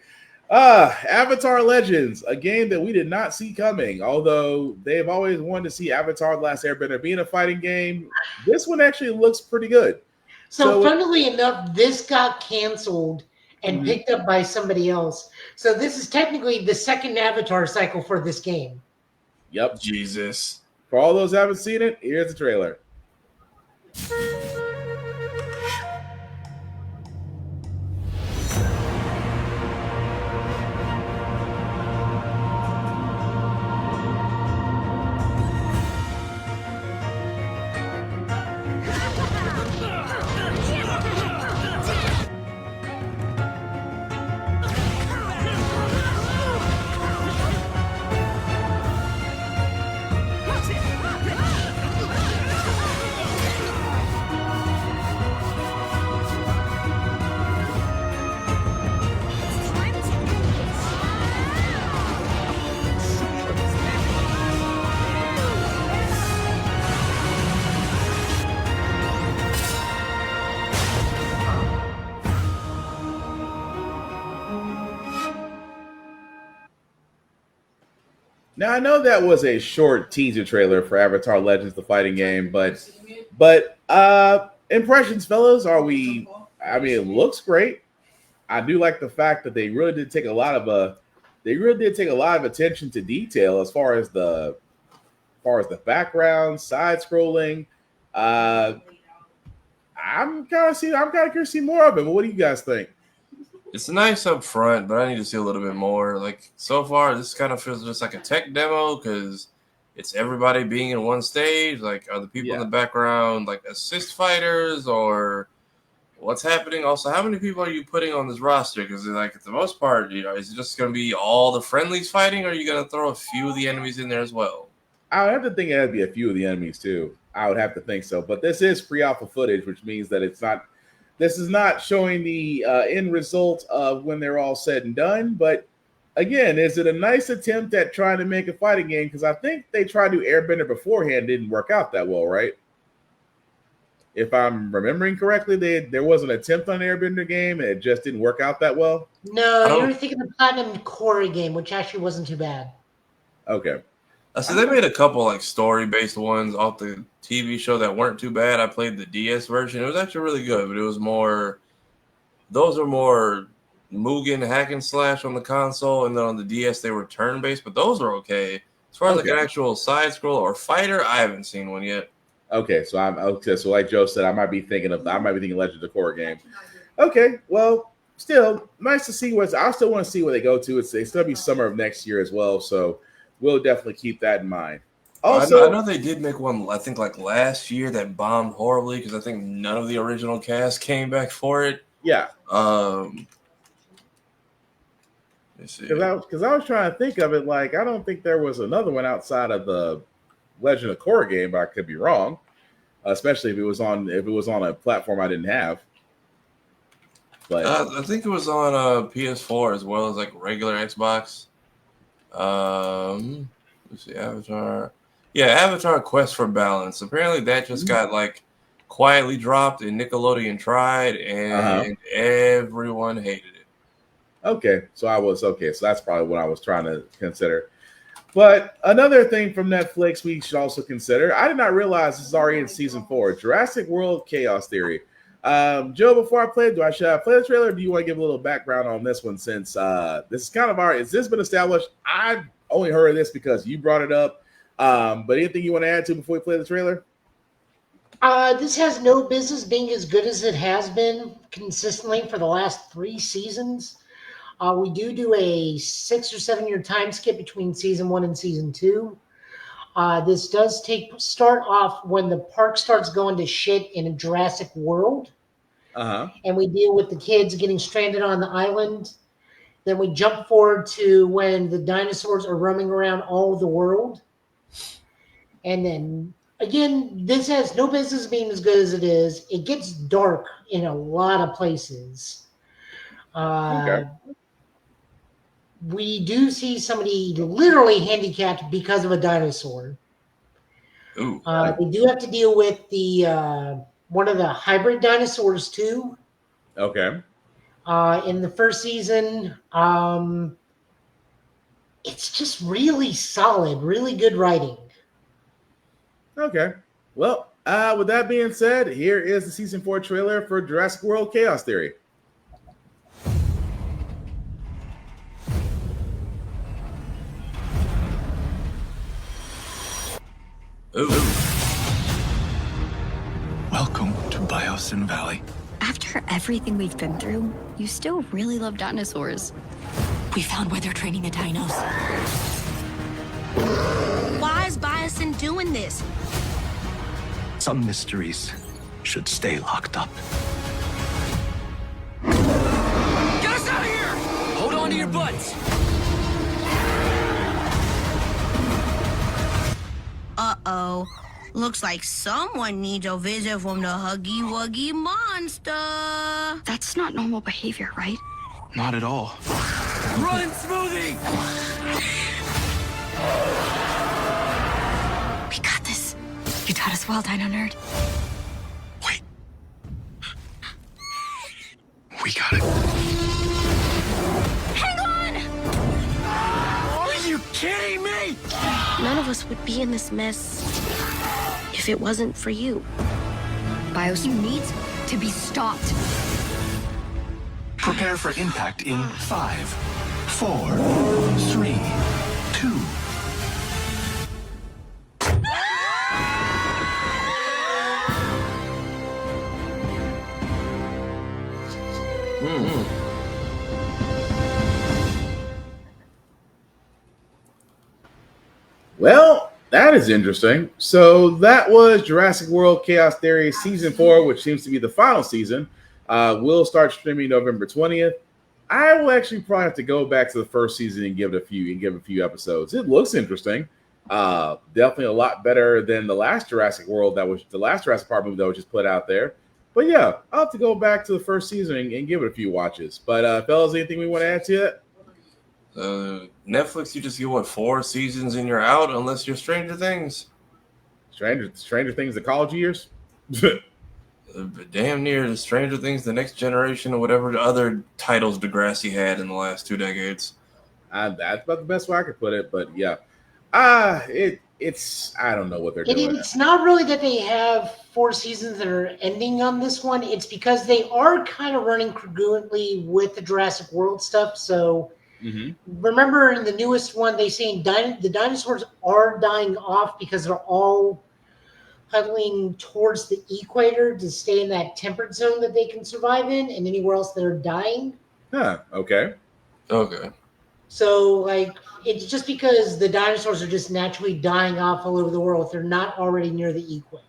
Avatar Legends, a game that we did not see coming, although they've always wanted to see Avatar: The Last Airbender being a fighting game. This one actually looks pretty good. So funnily enough, this got canceled and picked up by somebody else. So this is technically the second Avatar cycle for this game. Yep. Jesus. For all those who haven't seen it, here's the trailer. Now, I know that was a short teaser trailer for Avatar Legends, the fighting game, but impressions, fellas, I mean, it looks great. I do like the fact that they really did take a lot of attention to detail as far as the background, side scrolling. I'm kind of curious to see more of it. But what do you guys think? It's nice up front, but I need to see a little bit more. Like, so far, this kind of feels just like a tech demo because it's everybody being in one stage. Like, are the people in the background like assist fighters, or what's happening? Also, how many people are you putting on this roster? Because, like, at the most part, is it just going to be all the friendlies fighting, or are you going to throw a few of the enemies in there as well? I would have to think it would be a few of the enemies too. I would have to think so. But this is pre-alpha footage, which means that this is not showing the end result of when they're all said and done. But again, is it a nice attempt at trying to make a fighting game? Because I think they tried to do Airbender beforehand, didn't work out that well, right? If I'm remembering correctly, there was an attempt on an Airbender game, and it just didn't work out that well. No, you're thinking of the Platinum Core game, which actually wasn't too bad. Okay. So they made a couple like story-based ones off the TV show that weren't too bad. I played the DS version. It was actually really good, but it was more – those are more Mugen hack and slash on the console, and then on the DS they were turn-based, but those are okay. As far as like an actual side-scroll or fighter, I haven't seen one yet. Okay, so I'm okay. So like Joe said, I might be thinking Legend of Korra game. Okay, well, still nice to see I still want to see where they go to. It's gonna be summer of next year as well, so we'll definitely keep that in mind. Also, I know they did make one. I think like last year that bombed horribly because I think none of the original cast came back for it. Yeah. Let's see. Because I was trying to think of it, like I don't think there was another one outside of the Legend of Korra game, but I could be wrong. Especially if it was on a platform I didn't have. But I think it was on PS4 as well as like regular Xbox. Let's see, Avatar. Yeah, Avatar Quest for Balance. Apparently that just got like quietly dropped and Nickelodeon tried and everyone hated it. Okay, so that's probably what I was trying to consider. But another thing from Netflix we should also consider. I did not realize this is already in season 4. Jurassic World Chaos Theory. Joe, before I play it, should I play the trailer? Or do you want to give a little background on this one since this is kind of has this been established? I only heard of this because you brought it up. But anything you want to add to before we play the trailer? This has no business being as good as it has been consistently for the last 3 seasons. We do a 6 or 7 year time skip between season 1 and season 2. This does start off when the park starts going to shit in a Jurassic World. And we deal with the kids getting stranded on the island. Then we jump forward to when the dinosaurs are roaming around all of the world. And then, again, this has no business being as good as it is. It gets dark in a lot of places. We do see somebody literally handicapped because of a dinosaur. Ooh. They do have to deal with the one of the hybrid dinosaurs too. Okay. In the first season, it's just really solid, really good writing. Okay. Well, with that being said, here is the season 4 trailer for Jurassic World Chaos Theory. Ooh. Welcome to Biosyn Valley. After everything we've been through, you still really love dinosaurs. We found where they're training the dinos. Why is Biosyn doing this? Some mysteries should stay locked up. Get us out of here! Hold on to your butts! Uh-oh. Looks like someone needs a visit from the Huggy Wuggy monster. That's not normal behavior, right? Not at all. Run, Smoothie! We got this. You taught us well, Dino Nerd. Wait. We got it. Hang on! Are you kidding me? None of us would be in this mess if it wasn't for you. Biosyn needs to be stopped. Prepare for impact in 5, 4, 3, 2. Well, that is interesting. So that was Jurassic World Chaos Theory Season 4, which seems to be the final season. Will start streaming November 20th. I will actually probably have to go back to the first season and give it a few episodes. It looks interesting. Definitely a lot better than the last Jurassic World the last Jurassic Park movie that was just put out there. But yeah, I'll have to go back to the first season and give it a few watches. But fellas, anything we want to add to it? Netflix, you just get 4 seasons and you're out unless you're Stranger Things. Stranger Things, the college years. Damn near the Stranger Things, the Next Generation, or whatever the other titles Degrassi had in the last 2 decades. That's about the best way I could put it. But yeah, it's I don't know what they're doing. It's not really that they have 4 seasons that are ending on this one. It's because they are kind of running congruently with the Jurassic World stuff. So. Remember in the newest one, they say the dinosaurs are dying off because they're all huddling towards the equator to stay in that temperate zone that they can survive in, and anywhere else they're dying. Huh. Okay. Okay. So, like, it's just because the dinosaurs are just naturally dying off all over the world if they're not already near the equator.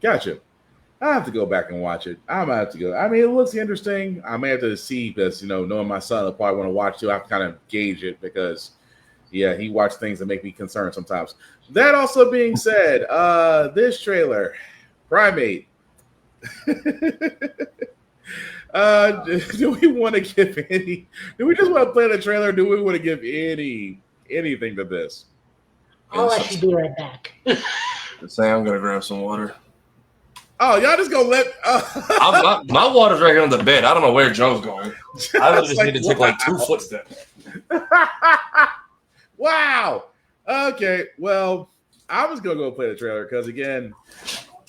Gotcha. I have to go back and watch it. I might have to go. I mean, it looks interesting. I may have to see because, knowing my son, will probably want to watch too. I have to kind of gauge it because, yeah, he watches things that make me concerned sometimes. That also being said, this trailer, Primate. Do we want to give any? Do we just want to play the trailer? Or do we want to give anything to this? I'll actually be right back. Say I'm gonna grab some water. Oh, y'all just gonna let? My water's right here on the bed. I don't know where Joe's going. I just need to take like 2 footsteps. Wow. Okay. Well, I'm just gonna go play the trailer because again,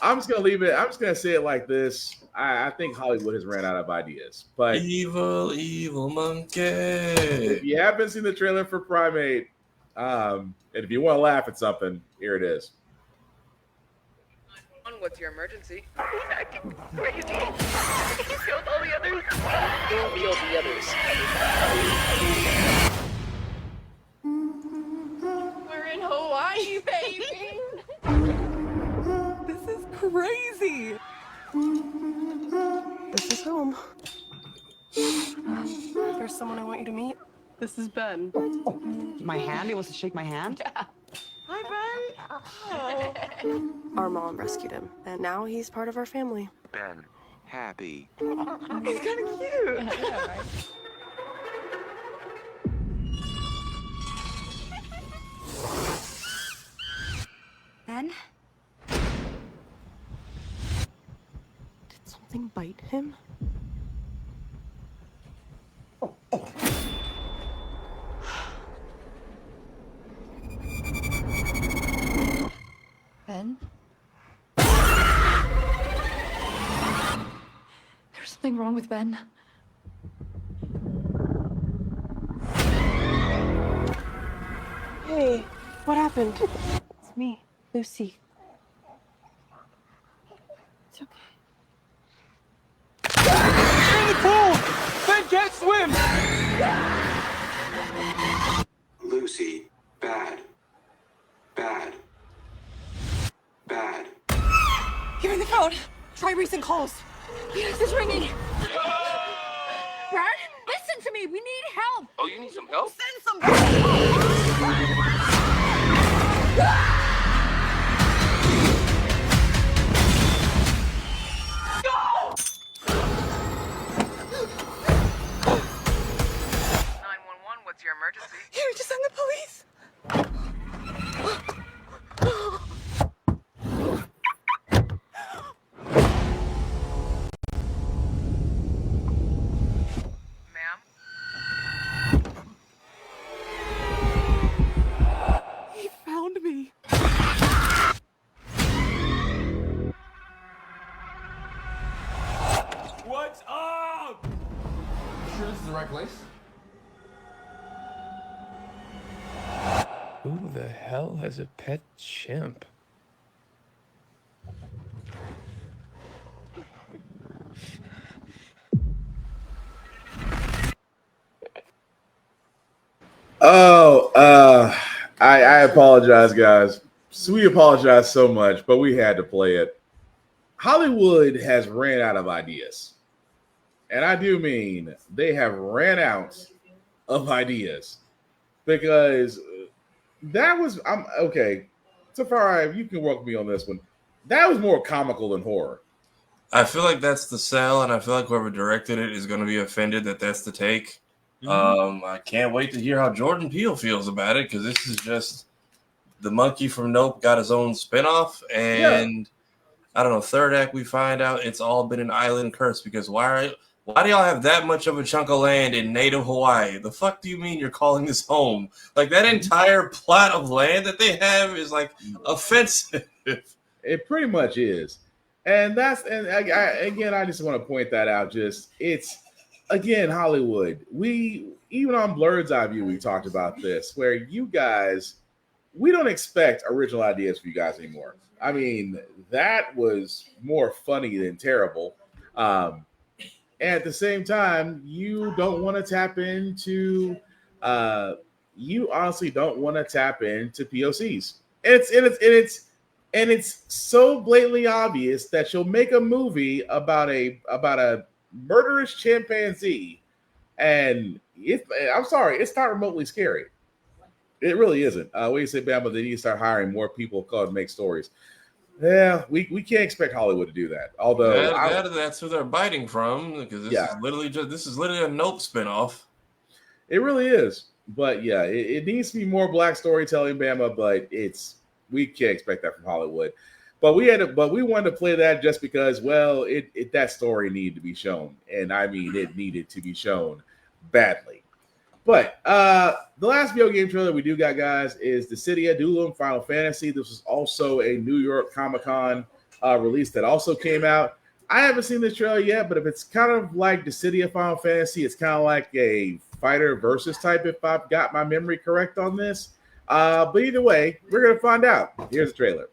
I'm just gonna leave it. I'm just gonna say it like this. I think Hollywood has ran out of ideas. But evil monkey. If you haven't seen the trailer for Primate, and if you want to laugh at something, here it is. What's your emergency? What are you doing? You killed all the others. Who killed the others? We're in Hawaii, baby. This is crazy. This is home. There's someone I want you to meet. This is Ben. My hand? He wants to shake my hand? Yeah. Hi, Ben. Our mom rescued him, and now he's part of our family. Ben, happy. He's kind of cute. Yeah, right? Ben? Did something bite him? Ben? There's something wrong with Ben. Hey, what happened? It's me, Lucy. It's okay. In the pool! Ben can't swim! Lucy, bad. Bad. Bad. Give me the phone. Try recent calls. Yes, it's ringing. Brad, listen to me. We need help. Oh, you need some help? Send some. What's your emergency? Here, just send the police. He found me. What's up? Sure this is the right place? Who the hell has a pet chimp? Oh, I apologize, guys. We apologize so much, but we had to play it. Hollywood has ran out of ideas. And I do mean they have ran out of ideas. Because that was okay. Safari, you can work with me on this one. That was more comical than horror. I feel like that's the sell, and I feel like whoever directed it is going to be offended that that's the take. I can't wait to hear how Jordan Peele feels about it because this is just the monkey from Nope got his own spinoff, and I don't know. Third act, we find out it's all been an island curse because why do y'all have that much of a chunk of land in native Hawaii? The fuck do you mean you're calling this home? Like that entire plot of land that they have is like offensive. It pretty much is. And I just want to point that out. It's again, Hollywood. We even on Blurred's Eye View, we talked about this, where you guys we don't expect original ideas from you guys anymore. I mean, that was more funny than terrible. And at the same time, you don't want to tap into you honestly don't want to tap into POCs. And it's so blatantly obvious that you'll make a movie about a murderous chimpanzee, and I'm sorry, it's not remotely scary. It really isn't. What do you say, Bama? They need to start hiring more people to make stories. Yeah, we can't expect Hollywood to do that. Although that's who they're biting from, because this is literally a Nope spinoff. It really is. But yeah, it needs to be more black storytelling, Bama. But we can't expect that from Hollywood. But we wanted to play that just because, well, that story needed to be shown, and I mean, it needed to be shown badly. But the last video game trailer we do got, guys, is Dissidia Dueling Final Fantasy. This was also a New York Comic-Con release that also came out. I haven't seen this trailer yet, but if it's kind of like Dissidia Final Fantasy, it's kind of like a fighter versus type, if I've got my memory correct on this. But either way, we're going to find out. Here's the trailer.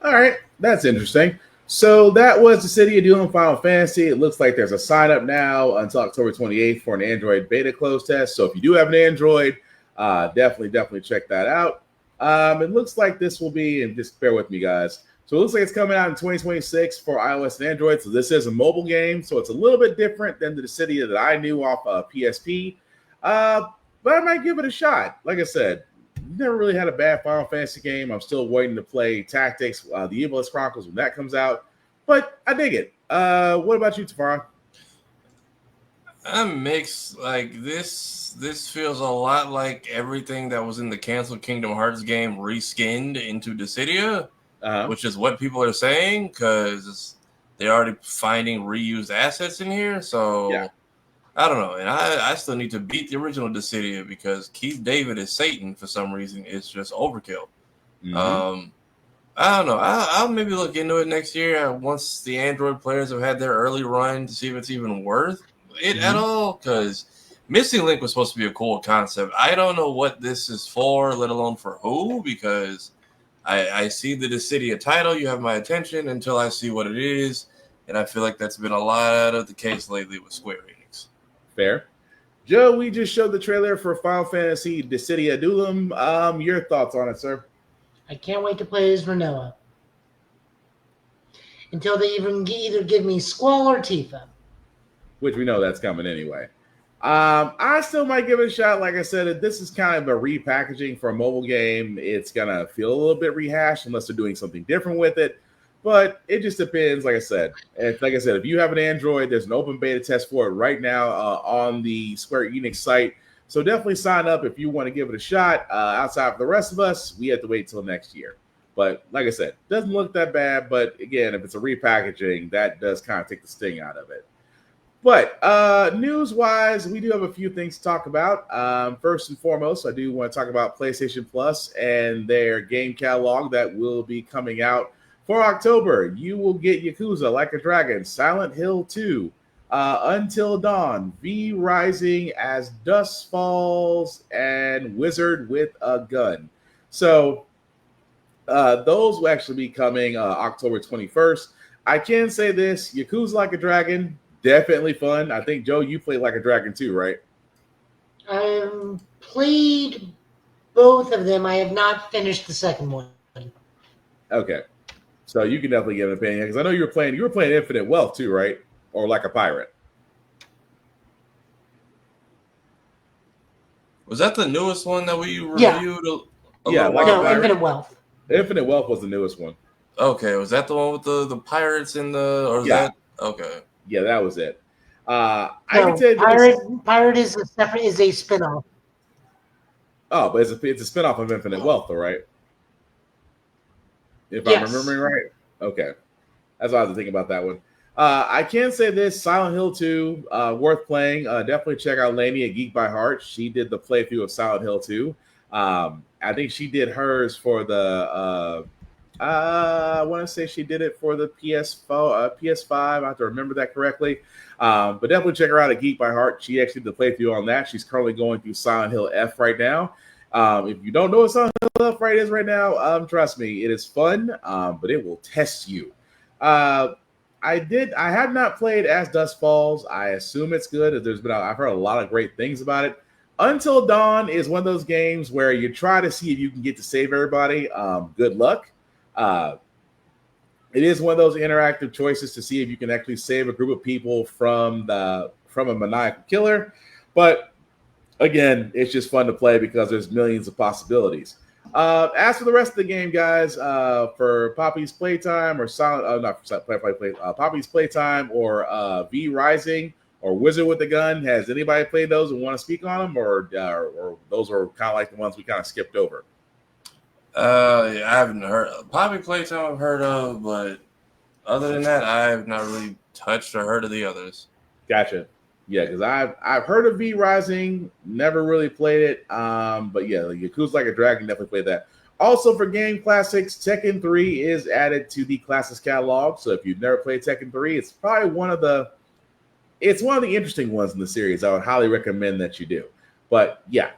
All right, that's interesting. So that was Dissidia Dueling Final Fantasy. It looks like there's a sign up now until October 28th for an Android beta close test. So if you do have an Android, definitely check that out. It looks like this will be, and just bear with me, guys. So it looks like it's coming out in 2026 for iOS and Android. So this is a mobile game, so it's a little bit different than the Dissidia that I knew off PSP. But I might give it a shot. Like I said, never really had a bad Final Fantasy game. I'm still waiting to play Tactics, the Evilist Chronicles, when that comes out. But I dig it. What about you, Tafara? I'm mixed. Like this feels a lot like everything that was in the canceled Kingdom Hearts game reskinned into Dissidia, which is what people are saying, because they're already finding reused assets in here. So yeah. I don't know, and I still need to beat the original Dissidia because Keith David is Satan for some reason. It's just overkill. Mm-hmm. I don't know. I'll maybe look into it next year once the Android players have had their early run to see if it's even worth it at all. Because Missing Link was supposed to be a cool concept. I don't know what this is for, let alone for who, because I see the Dissidia title. You have my attention until I see what it is, and I feel like that's been a lot of the case lately with Square Enix. Fair. Joe, we just showed the trailer for Final Fantasy Dissidia Dueling. Your thoughts on it, sir? I can't wait to play as Vanilla. Until they either give me Squall or Tifa. Which we know that's coming anyway. I still might give it a shot. Like I said, this is kind of a repackaging for a mobile game. It's going to feel a little bit rehashed unless they're doing something different with it. But it just depends, like I said. If you have an Android, there's an open beta test for it right now on the Square Enix site. So definitely sign up if you want to give it a shot. Outside of the rest of us, we have to wait till next year. But like I said, doesn't look that bad. But again, if it's a repackaging, that does kind of take the sting out of it. But news-wise, we do have a few things to talk about. First and foremost, I do want to talk about PlayStation Plus and their game catalog that will be coming out for October. You will get Yakuza Like a Dragon, Silent Hill 2, Until Dawn, V Rising, As Dusk Falls, and Wizard with a Gun. So those will actually be coming October 21st. I can say this, Yakuza Like a Dragon, definitely fun. I think, Joe, you played Like a Dragon too, right? I played both of them. I have not finished the second one. Okay. So you can definitely give an opinion, because I know you were playing Infinite Wealth too, right? Or Like a Pirate. Was that the newest one that we reviewed? Yeah, like no, Infinite Wealth. Infinite Wealth was the newest one. Okay, was that the one with the pirates in the? Or was that okay? Yeah, that was it. I can say Pirate is a separate, is a spinoff. Oh, but it's a spinoff of Infinite Wealth, though, right? If I'm remembering right. Okay, that's what I was thinking about that one. I can say this: Silent Hill 2, worth playing. Definitely check out Lainey at Geek by Heart. She did the playthrough of Silent Hill 2. I think she did hers for the. I want to say she did it for the PS5. I have to remember that correctly. But definitely check her out at Geek by Heart. She actually did the playthrough on that. She's currently going through Silent Hill F right now. If you don't know what Silent Hill F is right now, trust me, it is fun, but it will test you. I have not played As Dusk Falls. I assume it's good. I've heard a lot of great things about it. Until Dawn is one of those games where you try to see if you can get to save everybody. Good luck. It is one of those interactive choices to see if you can actually save a group of people from a maniacal killer. But again, it's just fun to play because there's millions of possibilities. As for the rest of the game, guys, for Poppy's Playtime or Poppy's Playtime or V Rising or Wizard with the Gun, has anybody played those and want to speak on them, or those are kind of like the ones we kind of skipped over? I haven't heard. Poppy Playtime I've heard of, but other than that, I have not really touched or heard of the others. Gotcha. Yeah, because I've heard of V Rising, never really played it. But yeah, Yakuza Like a Dragon, definitely played that. Also, for game classics, Tekken 3 is added to the classics catalog. So if you've never played Tekken 3, it's probably one of the interesting ones in the series. I would highly recommend that you do. But yeah.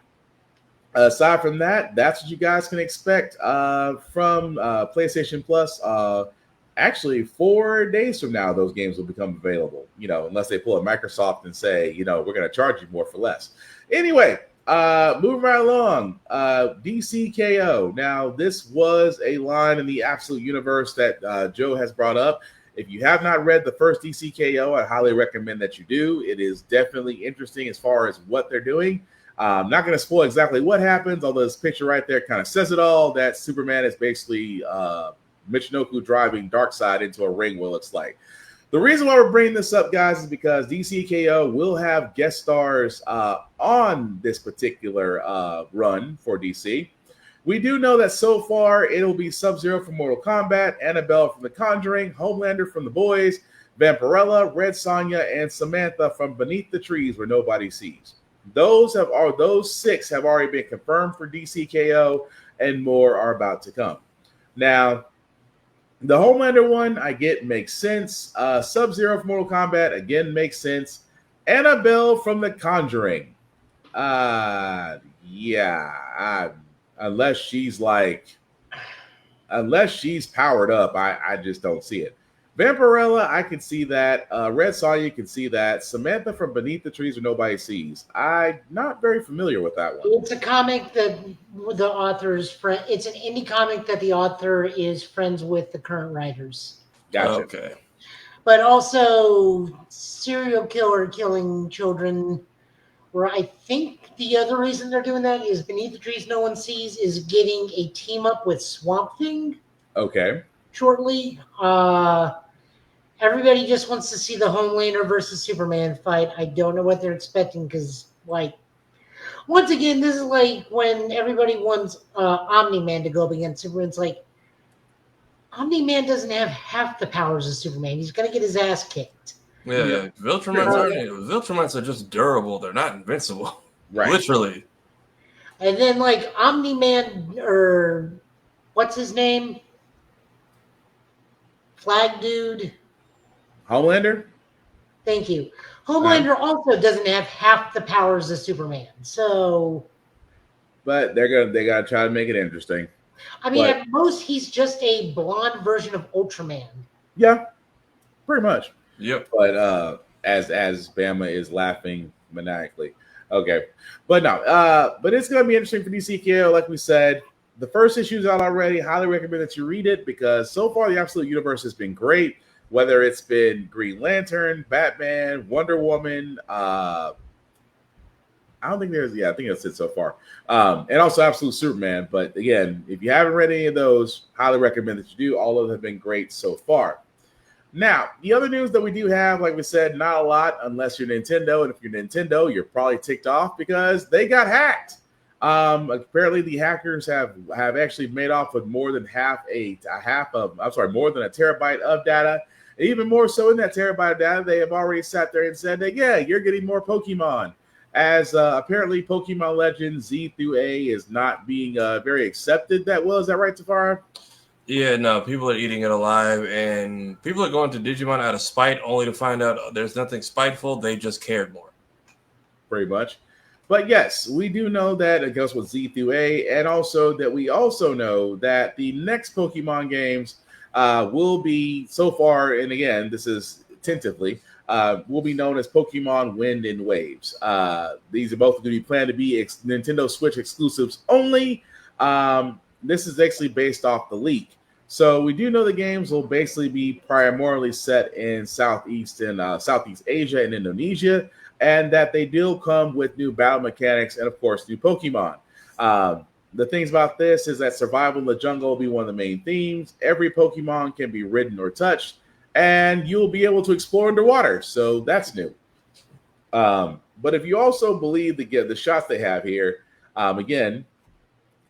Aside from that, that's what you guys can expect from PlayStation Plus. Actually, 4 days from now, those games will become available. Unless they pull a Microsoft and say, we're going to charge you more for less. Anyway, moving right along. DCKO. Now, this was a line in the Absolute Universe that Joe has brought up. If you have not read the first DCKO, I highly recommend that you do. It is definitely interesting as far as what they're doing. I'm not going to spoil exactly what happens, although this picture right there kind of says it all, that Superman is basically Michinoku driving Darkseid into a ring, what it looks like. The reason why we're bringing this up, guys, is because DCKO will have guest stars on this particular run for DC. We do know that so far it'll be Sub-Zero from Mortal Kombat, Annabelle from The Conjuring, Homelander from The Boys, Vampirella, Red Sonja, and Samantha from Beneath the Trees Where Nobody Sees. Those 6 have already been confirmed for DCKO, and more are about to come. Now, the Homelander one, I get, makes sense. Sub-Zero from Mortal Kombat, again, makes sense. Annabelle from The Conjuring. Unless she's powered up, I just don't see it. Vampirella, I can see that. Red Sonja, you can see that. Samantha from Beneath the Trees Where Nobody Sees. I'm not very familiar with that one. It's a comic that the author's friend. It's an indie comic that the author is friends with the current writers. Gotcha. Okay. But also serial killer killing children. Where I think the other reason they're doing that is Beneath the Trees No One Sees is getting a team up with Swamp Thing. Okay. Shortly. Everybody just wants to see the Homelander versus Superman fight. I don't know what they're expecting because, once again, this is like when everybody wants Omni-Man to go up against Superman. It's like, Omni-Man doesn't have half the powers of Superman. He's going to get his ass kicked. Yeah. Viltrumites are just durable. They're not invincible. Right. Literally. And then, like, Omni-Man, or what's his name? Flag Dude. Homelander? Thank you. Homelander also doesn't have half the powers of Superman. So, but they gotta try to make it interesting. I mean, at most, he's just a blonde version of Ultraman. Yeah, pretty much. Yep. But as Bama is laughing maniacally. Okay. But no, but it's gonna be interesting for DCKO, like we said. The first issue's out already. Highly recommend that you read it because so far the Absolute Universe has been great. Whether it's been Green Lantern, Batman, Wonder Woman, I don't think I think that's it so far. And also Absolute Superman. But again, if you haven't read any of those, highly recommend that you do. All of them have been great so far. Now, the other news that we do have, like we said, not a lot unless you're Nintendo. And if you're Nintendo, you're probably ticked off because they got hacked. Apparently the hackers have actually made off with more than more than a terabyte of data. Even more so in that terabyte of data, they have already sat there and said that, yeah, you're getting more Pokemon. As apparently Pokemon Legends Z through A is not being very accepted that well. Is that right, Tafara? Yeah, no, people are eating it alive, and people are going to Digimon out of spite only to find out there's nothing spiteful. They just cared more. Pretty much. But yes, we do know that it goes with Z through A, and also that we also know that the next Pokemon games will be, so far, and again, this is tentatively, will be known as Pokemon Wind and Waves. These are both going to be planned to be Nintendo Switch exclusives only. This is actually based off the leak. So we do know the games will basically be primarily set in Southeast Asia and Indonesia, and that they do come with new battle mechanics and, of course, new Pokemon. The things about this is that survival in the jungle will be one of the main themes. Every Pokemon can be ridden or touched, and you'll be able to explore underwater. So that's new. But if you also believe the shots they have here, again,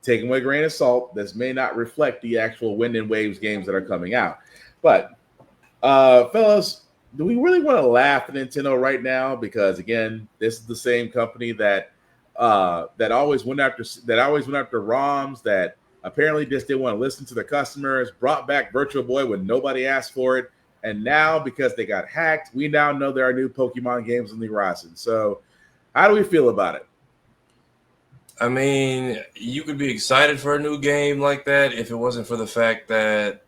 take them with a grain of salt. This may not reflect the actual Wind and Waves games that are coming out. But, fellas, do we really want to laugh at Nintendo right now? Because again, this is the same company that always went after ROMs, that apparently just didn't want to listen to the customers, brought back Virtual Boy when nobody asked for it, and now because they got hacked, we now know there are new Pokemon games on the horizon. So, how do we feel about it? I mean, you could be excited for a new game like that if it wasn't for the fact that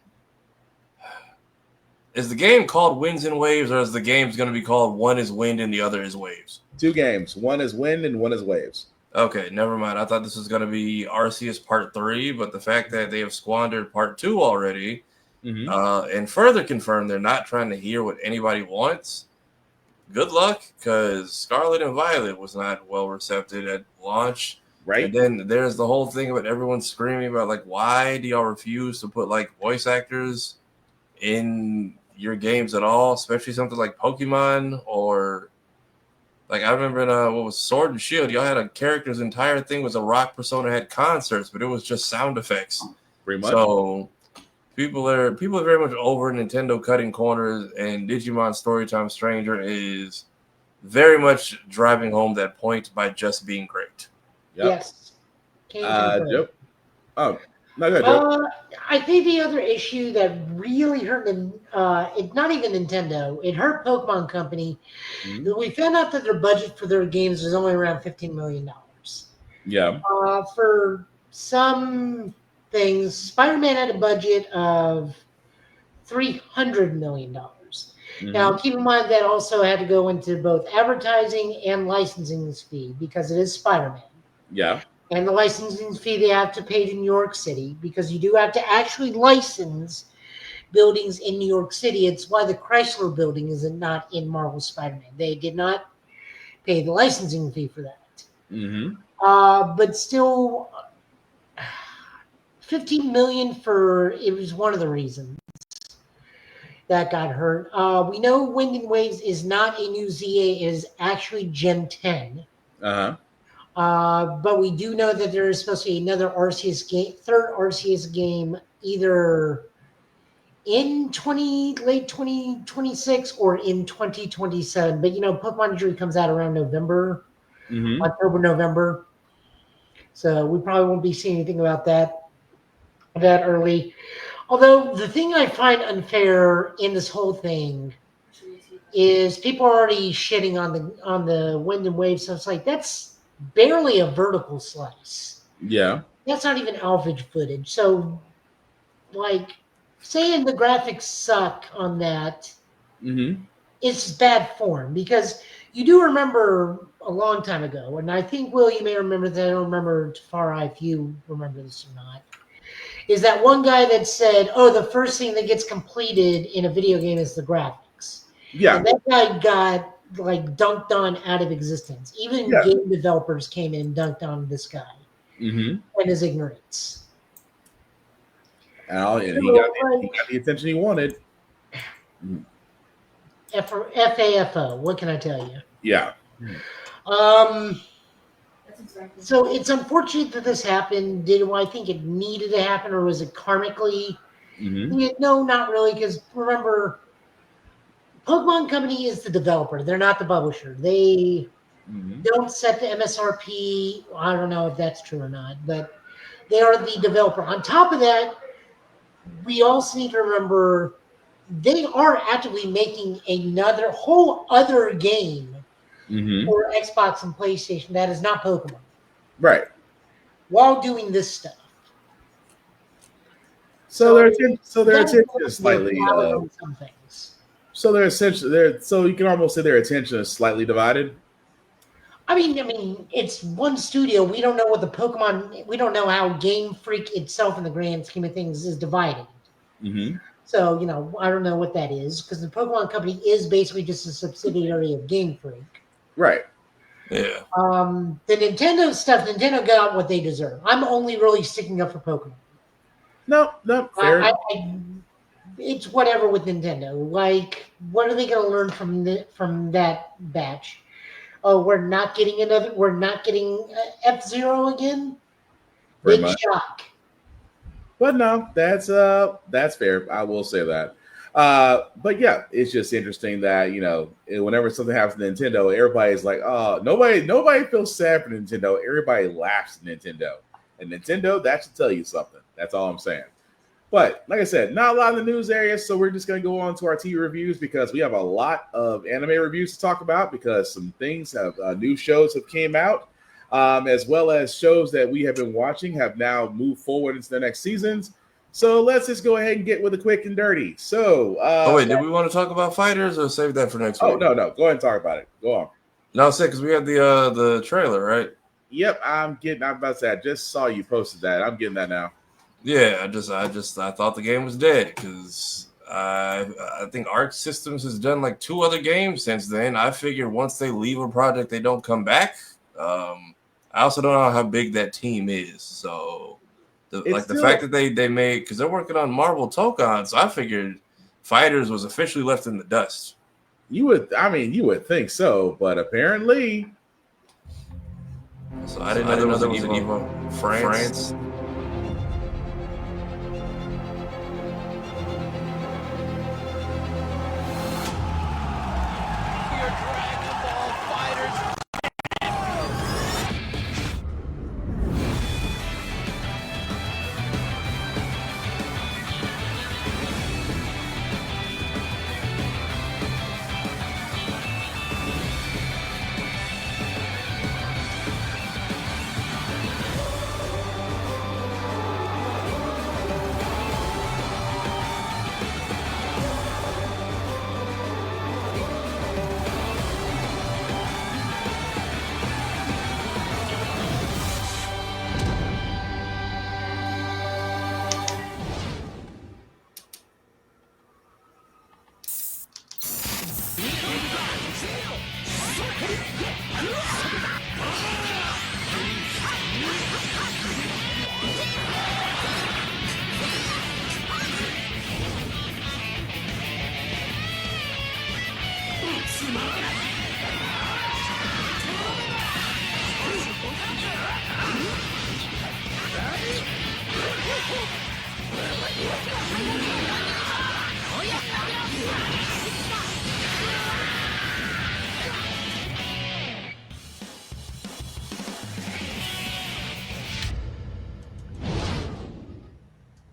is the game called Winds and Waves, or is the game's going to be called One is Wind and the Other is Waves? Two games. One is Wind and one is Waves. Okay, never mind. I thought this was going to be Arceus Part 3, but the fact that they have squandered Part 2 already and further confirmed they're not trying to hear what anybody wants, good luck, because Scarlet and Violet was not well received at launch. Right. And then there's the whole thing about everyone screaming about, like, why do y'all refuse to put, like, voice actors in your games at all, especially something like Pokemon or, like, I remember in what was Sword and Shield, y'all had a character's entire thing was a rock persona, had concerts, but it was just sound effects. Pretty much. So people are very much over Nintendo cutting corners, and Digimon Storytime Stranger is very much driving home that point by just being great. Yep. Yes. Joe? Oh, no, go ahead, Joe. I think the other issue that really hurt them, it not even Nintendo, it hurt Pokemon Company. We found out that their budget for their games was only around $15 million. Yeah. For some things, Spider-Man had a budget of $300 million. Now, keep in mind that also had to go into both advertising and licensing this fee because it is Spider-Man. Yeah. And the licensing fee they have to pay to New York City, because you do have to actually license buildings in New York City. It's why the Chrysler building is not in Marvel Spider-Man. They did not pay the licensing fee for that. But still, $15 million it was one of the reasons that got hurt. We know Wind and Waves is not a new ZA, it is actually Gen 10. But we do know that there is supposed to be another Arceus game, third Arceus game, either in late 2026 or in 2027. But Pokemon usually comes out around November, October, November. So we probably won't be seeing anything about that early. Although the thing I find unfair in this whole thing is people are already shitting on the wind and wave stuff. It's like that's barely a vertical slice. Yeah. That's not even alphage footage. So, like, saying the graphics suck on that is bad form because you do remember a long time ago, and I think, Will, you may remember that. I don't remember Tafara if you remember this or not. Is that one guy that said, "Oh, the first thing that gets completed in a video game is the graphics." Yeah. And that guy got like dunked on out of existence. Even game developers came in and dunked on this guy and his ignorance. And he got the attention he wanted. FAFO. What can I tell you? Yeah. So it's unfortunate that this happened. Did I think it needed to happen, or was it karmically? No, not really. Because remember, Pokemon Company is the developer. They're not the publisher. They don't set the MSRP. I don't know if that's true or not, but they are the developer. On top of that, we also need to remember they are actively making another whole other game for Xbox and PlayStation that is not Pokemon. Right. While doing this stuff. So their attention is slightly some things. So you can almost say their attention is slightly divided. I mean, it's one studio. We don't know what we don't know how Game Freak itself in the grand scheme of things is divided. So, I don't know what that is because the Pokemon Company is basically just a subsidiary of Game Freak. Right. Yeah. The Nintendo stuff, Nintendo got what they deserve. I'm only really sticking up for Pokemon. No, fair. It's whatever with Nintendo. Like, what are they going to learn from that batch? Oh, we're not getting F-Zero again? Big shock. But no, that's fair. I will say that. But yeah, it's just interesting that whenever something happens to Nintendo, everybody's like, "Oh, nobody feels sad for Nintendo. Everybody laughs at Nintendo." And Nintendo, that should tell you something. That's all I'm saying. But like I said, not a lot in the news area, so we're just going to go on to our TV reviews because we have a lot of anime reviews to talk about because some things new shows have came out, as well as shows that we have been watching have now moved forward into the next seasons. So let's just go ahead and get with the quick and dirty. So, did we want to talk about fighters or save that for next week? Oh no, go ahead and talk about it. Go on. No, because we had the trailer, right? Yep, I'm about to say I just saw you posted that. I'm getting that now. Yeah, I thought the game was dead because I think Arc Systems has done like 2 other games since then. I figured once they leave a project, they don't come back. I also don't know how big that team is, so the fact that they made because they're working on Marvel Tokon, so I figured Fighters was officially left in the dust. You would think so, but apparently. So I didn't know there was an Evo France.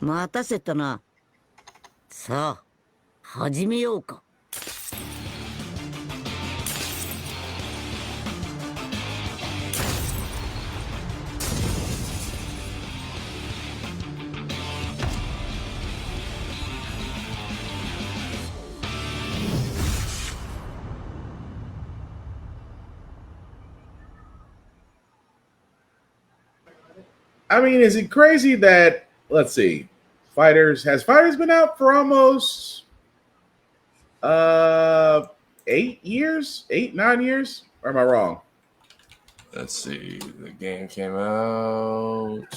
待たせたな。さあ、始めようか。I mean, is it crazy that, let's see, has Fighters been out for almost 8 years, 8, 9 years? Or am I wrong? Let's see. The game came out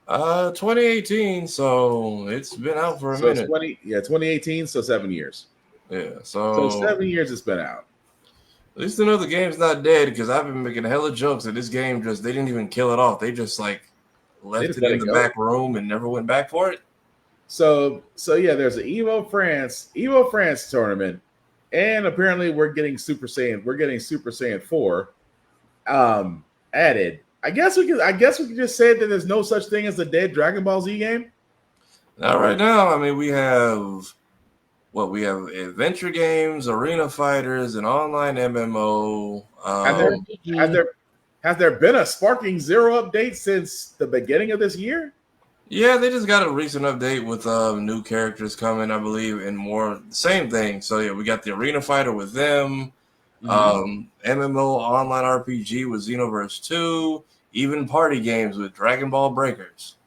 2018, so it's been out for a minute. 2018, so 7 years. Yeah, So 7 years it's been out. At least to know the game's not dead, because I've been making hella jokes that this game they didn't even kill it off. They just like left it in the back room and never went back for it. So yeah, there's an Evo France tournament, and apparently we're getting Super Saiyan 4 added. I guess we could just say that there's no such thing as a dead Dragon Ball Z game. Not right now. I mean, we have adventure games, arena fighters, an online MMO. Has there been a Sparking Zero update since the beginning of this year? Yeah, they just got a recent update with new characters coming, I believe, and more same thing. So yeah, we got the arena fighter with them, MMO online RPG with Xenoverse 2, even party games with Dragon Ball Breakers.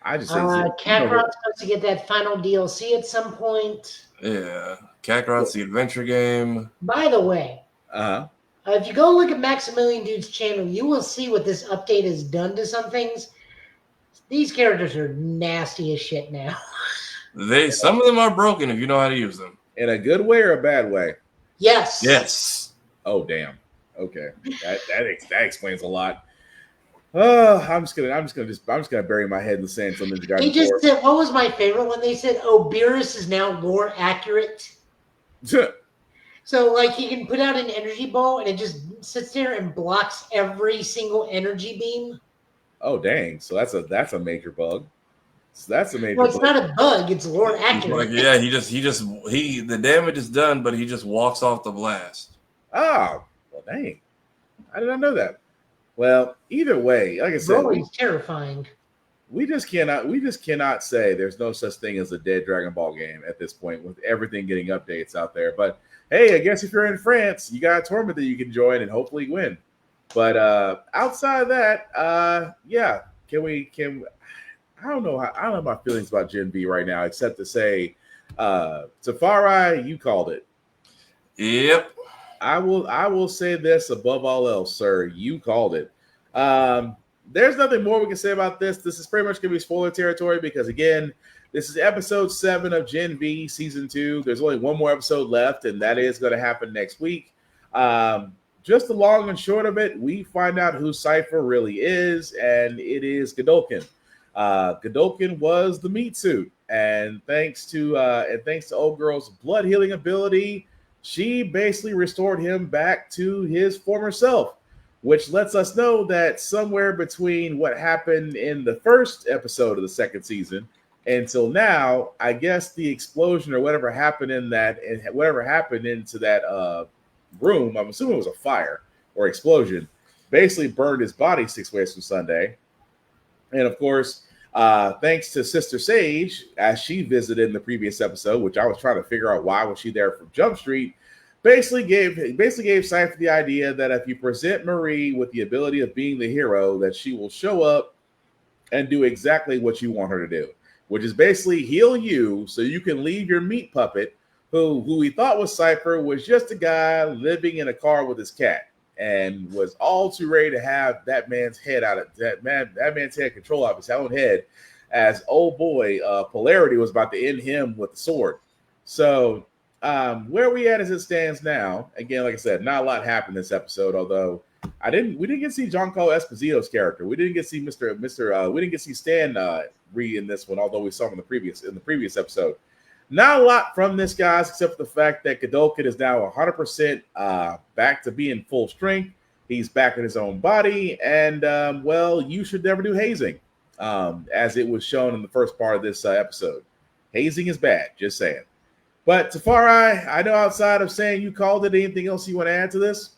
I just Kakarot's supposed to get that final DLC at some point. Yeah, Kakarot's the adventure game. By the way, if you go look at Maximilian Dude's channel, you will see what this update has done to some things. These characters are nasty as shit now. Some of them are broken if you know how to use them. In a good way or a bad way? Yes. Yes. Oh damn. Okay, that explains a lot. I'm just gonna bury my head in the sand. They just said, what was my favorite one? They said, "Oh, Beerus is now lore accurate." So, like, he can put out an energy ball, and it just sits there and blocks every single energy beam. Oh dang! So that's a major bug. So that's a major. Well, it's not a bug; it's lore accurate. Like, yeah, the damage is done, but he just walks off the blast. Oh, well, dang! I did not know that. Well, either way, like I said, it's terrifying. We just cannot say there's no such thing as a dead Dragon Ball game at this point, with everything getting updates out there. But hey, I guess if you're in France, you got a tournament that you can join and hopefully win. But outside of that, yeah, I don't know my feelings about Gen V right now, except to say, Tafari, you called it. Yep. I will say this above all else, sir. You called it. There's nothing more we can say about this. This is pretty much going to be spoiler territory because, again, this is episode 7 of Gen V season 2. There's only one more episode left, and that is going to happen next week. Just the long and short of it, we find out who Cypher really is, and it is Godolkin. Godolkin was the meat suit, and thanks to Old Girl's blood healing ability, she basically restored him back to his former self, which lets us know that somewhere between what happened in the first episode of the second season until now, I guess the explosion or whatever happened into that room, I'm assuming it was a fire or explosion, basically burned his body 6 ways from Sunday. And of course, thanks to Sister Sage, as she visited in the previous episode, which I was trying to figure out why was she there from Jump Street, basically gave Cypher the idea that if you present Marie with the ability of being the hero, that she will show up and do exactly what you want her to do, which is basically heal you so you can leave your meat puppet, who he thought was Cypher, was just a guy living in a car with his cat and was all too ready to have that man's head control out of his own head, as old boy Polarity was about to end him with the sword. So where we at as it stands now, again, like I said, not a lot happened this episode, although we didn't get to see Giancarlo Esposito's character. We didn't get to see we didn't get to see Stan Ree in this one, although we saw him in the previous episode. Not a lot from this, guys, except for the fact that Godolkin is now 100% back to being full strength. He's back in his own body, and well, you should never do hazing. as it was shown in the first part of this episode. Hazing is bad, just saying. But Tafari, I know outside of saying you called it, anything else you want to add to this?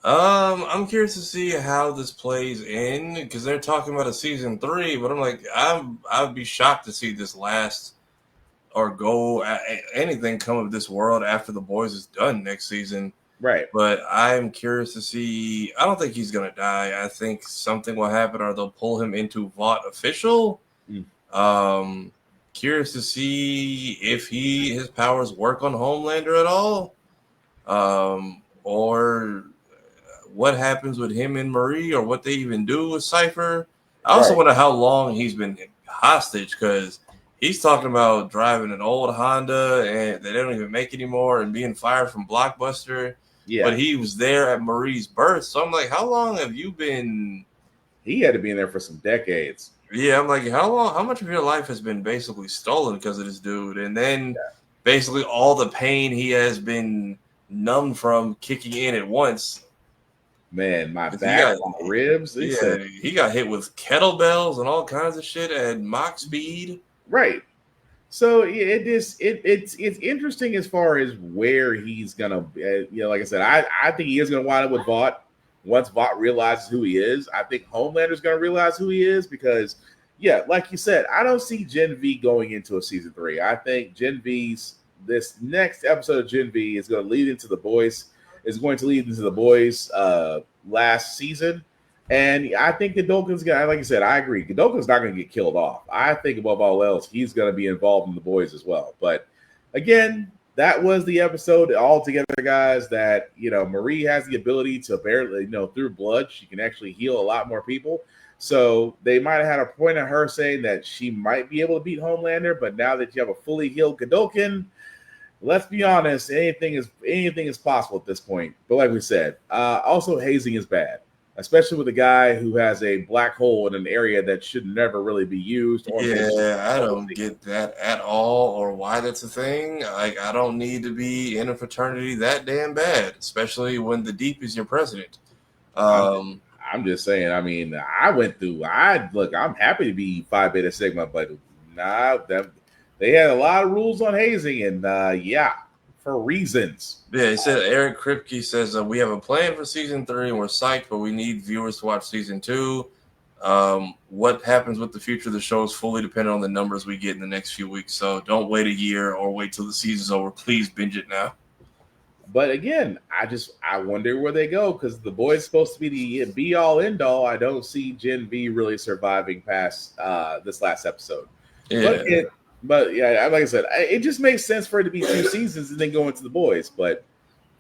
I'm curious to see how this plays in, because they're talking about a season 3, but I'm like, I'd be shocked to see this last or go anything come of this world after The Boys is done next season. Right. But I'm curious to see. I don't think he's gonna die. I think something will happen, or they'll pull him into Vought official. Curious to see if his powers work on Homelander at all, or what happens with him and Marie, or what they even do with Cypher. I also wonder how long he's been hostage, because he's talking about driving an old Honda and they don't even make anymore, and being fired from Blockbuster. Yeah. But he was there at Marie's birth. So I'm like, how long have you been? He had to be in there for some decades. Yeah, I'm like, how much of your life has been basically stolen because of this dude? And then basically all the pain he has been numbed from kicking in at once. Man, my back, my ribs. He got hit with kettlebells and all kinds of shit at mock speed. Right. So it's interesting as far as where he's gonna. Like I said, I think he is gonna wind up with Vought. Once Vought realizes who he is, I think Homelander's gonna realize who he is, because, like you said, I don't see Gen V going into a season 3. I think this next episode of Gen V is going to lead into The Boys. Last season. And I think Godolphin's gonna, like I said, I agree. Godolphin's not gonna get killed off. I think above all else, he's gonna be involved in The Boys as well. But again, that was the episode altogether, guys. That Marie has the ability to barely, through blood, she can actually heal a lot more people. So they might have had a point of her saying that she might be able to beat Homelander, but now that you have a fully healed Godolphin, let's be honest, anything is possible at this point. But like we said, also hazing is bad, especially with a guy who has a black hole in an area that should never really be used. I don't get that at all, or why that's a thing. Like, I don't need to be in a fraternity that damn bad, especially when the Deep is your president. I'm just saying. I mean, I'm happy to be Phi Beta Sigma, but they had a lot of rules on hazing, and for reasons. Yeah, he said, Eric Kripke says, we have a plan for season 3 and we're psyched, but we need viewers to watch season 2. What happens with the future of the show is fully dependent on the numbers we get in the next few weeks. So don't wait a year or wait till the season's over. Please binge it now. But again, I wonder where they go, because The Boys is supposed to be the be all end all. I don't see Gen V really surviving past this last episode. Yeah. But like I said, it just makes sense for it to be 2 seasons and then go into The Boys. But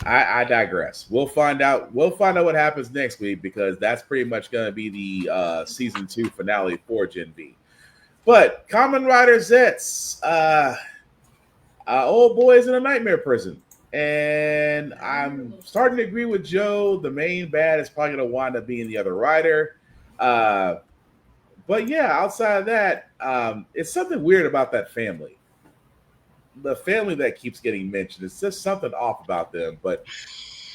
I digress. We'll find out what happens next week, because that's pretty much going to be the season 2 finale for Gen V. But Kamen Rider Zets, old boys in a nightmare prison, and I'm starting to agree with Joe. The main bad is probably going to wind up being the other rider. But outside of that, it's something weird about that family. The family that keeps getting mentioned, it's just something off about them. But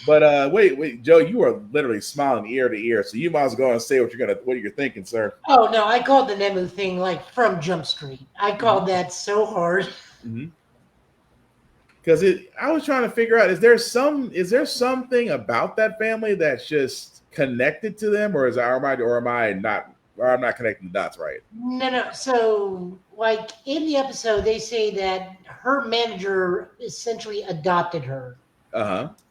wait, Joe, you are literally smiling ear to ear, so you might as well go and say what you're thinking, sir. Oh no, I called the Nemu thing like from Jump Street. I called that so hard. Because I was trying to figure out, is there something about that family that's just connected to them, or I'm not connecting the dots right? No. So, like in the episode, they say that her manager essentially adopted her.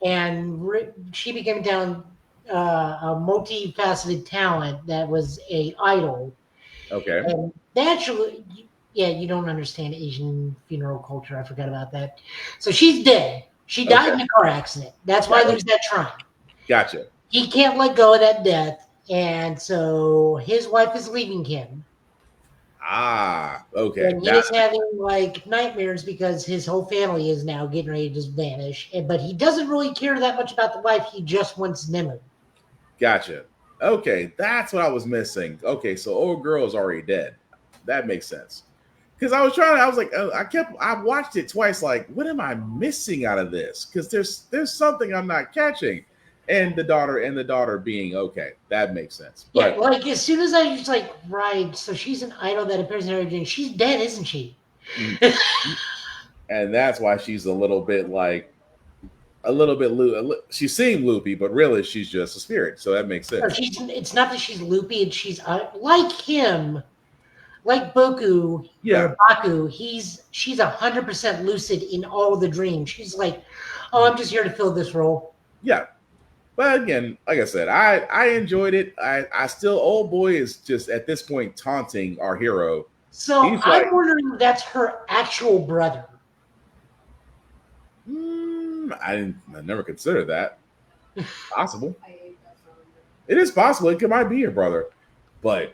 And she became down a multifaceted talent that was a idol. Okay. And naturally, you don't understand Asian funeral culture. I forgot about that. So she's dead. She died in a car accident. That's why there's that shrine. Gotcha. He can't let go of that death. And so his wife is leaving him. Okay. And he is having like nightmares because his whole family is now getting ready to just vanish. But he doesn't really care that much about the wife. He just wants Nemu. Gotcha. Okay, that's what I was missing. Okay, so old girl is already dead. That makes sense. Because I watched it twice. Like, what am I missing out of this? Because there's something I'm not catching. and the daughter being okay. That makes sense. Yeah, But like as soon as I was like, right, so she's an idol that appears in everything. She's dead, isn't she? and that's why she's a little bit she seemed loopy, but really she's just a spirit. So that makes Or sense. it's not that she's loopy, and she's like him, like Boku Yeah. or Baku. She's 100% lucid in all the dreams. She's like, oh, I'm just here to fill this role. Yeah. But again, like I said, I enjoyed it. I still, old boy is just at this point taunting our hero. So He's I'm like, wondering if that's her actual brother. I never considered that. Possible. It is possible. It might be your brother, but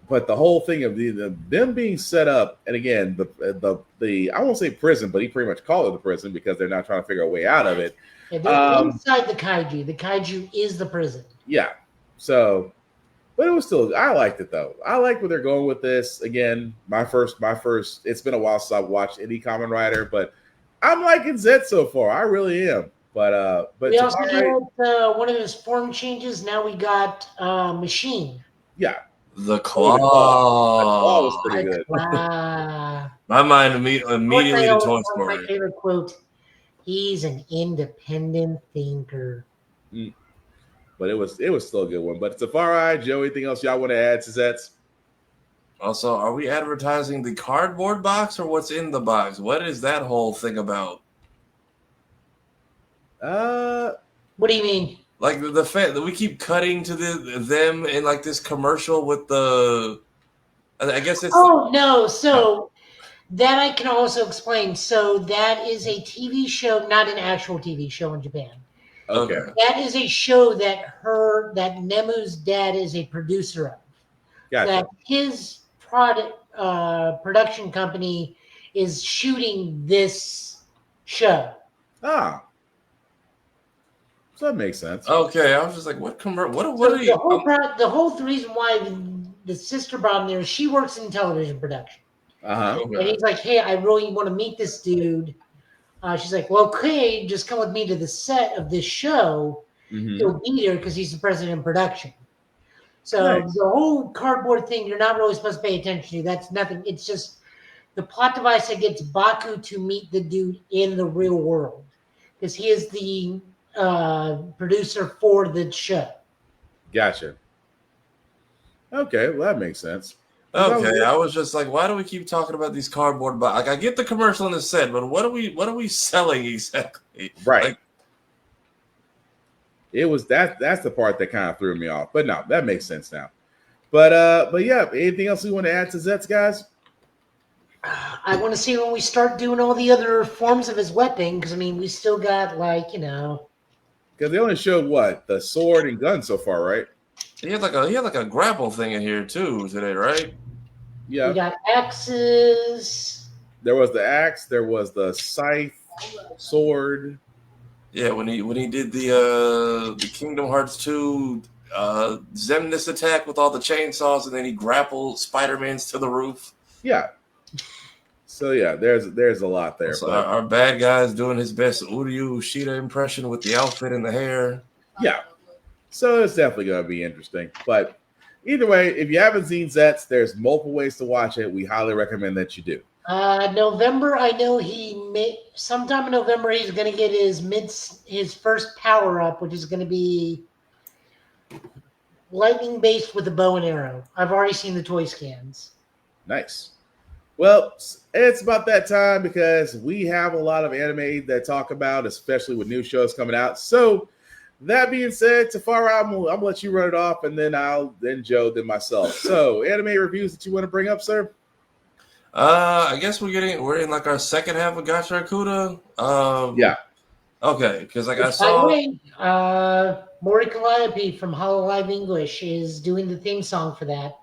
the whole thing of them being set up, and again, the I won't say prison, but he pretty much called it the prison because they're not trying to figure a way out of it. Yeah, they're inside the kaiju. The kaiju is the prison. Yeah. So, but it was still, I liked it though. I like where they're going with this. Again, my first. It's been a while since I've watched any Kamen Rider, but I'm liking Zed so far. I really am. But we also get one of his form changes. Now we got Machine. Yeah. The claw. The claw was pretty good. Wow. My mind immediately to Toy Story. My favorite quote. He's an independent thinker. But it was still a good one. But Safari, Joe, anything else y'all want to add to Zets? Also, are we advertising the cardboard box or what's in the box? What is that whole thing about? What do you mean? Like the fact that we keep cutting to them in like this commercial with the, I guess it's. Oh no! So that I can also explain. So that is a TV show, not an actual TV show in Japan. Okay. That is a show that Nemu's dad is a producer of. Gotcha. That his production company is shooting this show. Ah. So that makes sense. Okay, I was just like, what commercial? What are you? The whole reason why the sister brought him there, she works in television production. Okay. And he's like, hey, I really want to meet this dude. She's like, well, okay, just come with me to the set of this show. Mm-hmm. He'll be there because he's the president of production. So the whole cardboard thing, you're not really supposed to pay attention to. That's nothing. It's just the plot device that gets Baku to meet the dude in the real world. Because he is the producer for the show. Gotcha. Okay, well, that makes sense. Okay, I was just like, why do we keep talking about these cardboard boxes? Like, I get the commercial in the set, but what are we selling exactly? Right. Like, it was that's the part that kind of threw me off. But no, that makes sense now. But yeah, anything else we want to add to Zets, guys? I want to see when we start doing all the other forms of his weapon, because I mean, we still got because they only showed what, the sword and gun so far, right? He had like a grapple thing in here too today, right? Yeah. We got axes. There was the axe. There was the scythe, sword. Yeah, when he did the Kingdom Hearts 2 Xemnas attack with all the chainsaws, and then he grappled Spider-Man's to the roof. Yeah. So yeah, there's a lot there. So our bad guy's doing his best Uryu Ushida impression with the outfit and the hair. Yeah. So it's definitely going to be interesting. But either way, if you haven't seen Zets, there's multiple ways to watch it. We highly recommend that you do. November, I know sometime in November he's going to get his first power up, which is going to be lightning based with a bow and arrow. I've already seen the toy scans. Nice. Well, it's about that time because we have a lot of anime that talk about, especially with new shows coming out. So that being said, Tafara, I'm gonna let you run it off, and then Joe, then myself. So anime reviews that you want to bring up, sir? I guess we're in like our second half of Gacha Akuda. Yeah. Okay, because like I By saw. the way, Mori Calliope from Hololive English is doing the theme song for that.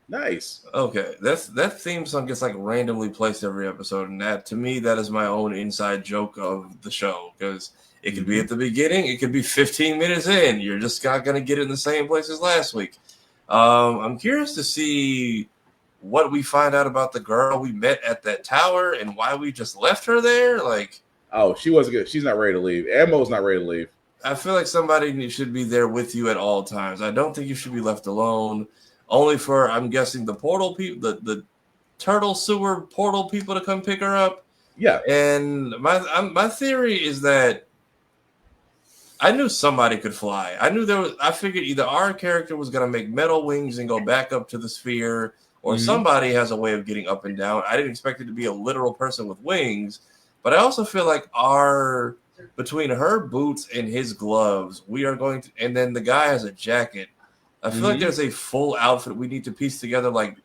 Nice. Okay, that theme song gets like randomly placed every episode, and that to me that is my own inside joke of the show, because it could be at the beginning, it could be 15 minutes in. You're just not gonna get it in the same place as last week. I'm curious to see what we find out about the girl we met at that tower and why we just left her there. Like, oh, she wasn't good. She's not ready to leave. Ammo's not ready to leave. I feel like somebody should be there with you at all times. I don't think you should be left alone. Only for, I'm guessing, the portal people, the turtle sewer portal people to come pick her up. Yeah. And my theory is that I knew somebody could fly. I figured either our character was gonna make metal wings and go back up to the sphere, or somebody has a way of getting up and down. I didn't expect it to be a literal person with wings, but I also feel like between her boots and his gloves, we are going to, and then the guy has a jacket. I feel like there's a full outfit we need to piece together, like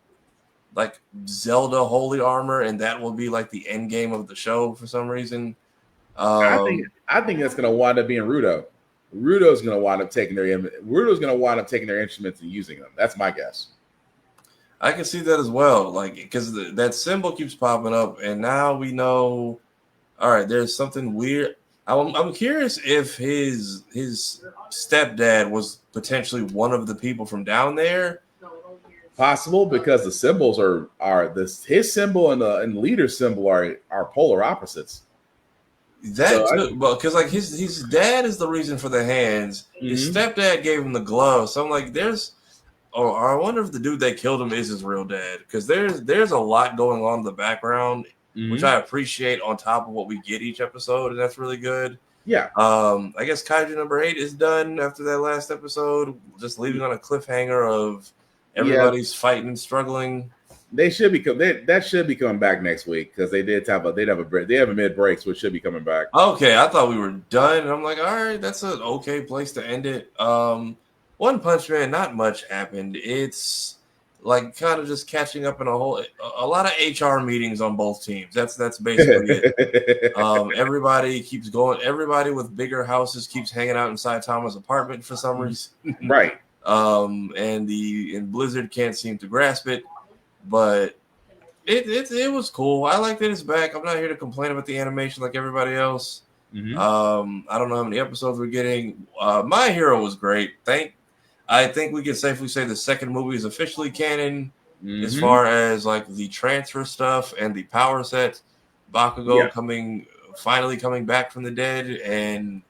Zelda holy armor, and that will be like the end game of the show for some reason. I think that's going to wind up being Rudo. Rudo's going to wind up taking their instruments and using them. That's my guess. I can see that as well, like because that symbol keeps popping up, and now we know. All right, there's something weird. I'm curious if his stepdad was potentially one of the people from down there. Possible, because the symbols are this, his symbol and the leader's symbol are polar opposites. Because like his dad is the reason for the hands. His stepdad gave him the gloves. So I'm like, I wonder if the dude that killed him is his real dad, because there's a lot going on in the background, which I appreciate on top of what we get each episode, and that's really good. Yeah. I guess Kaiju number 8 is done after that last episode, just leaving on a cliffhanger of everybody's fighting and struggling. They should be that should be coming back next week, because they'd have a break. They have a mid break, so it should be coming back. Okay, I thought we were done, and I'm like, all right, that's an okay place to end it. One Punch Man, not much happened. It's like kind of just catching up in a lot of HR meetings on both teams. That's basically it. Everybody keeps going. Everybody with bigger houses keeps hanging out inside Tama's apartment for some reason. Right. And Blizzard can't seem to grasp it, but it was cool. I like that it's back. I'm not here to complain about the animation like everybody else. I don't know how many episodes we're getting. My Hero was great. I think we can safely say the second movie is officially canon as far as like the transfer stuff and the power set. Bakugo finally coming back from the dead, and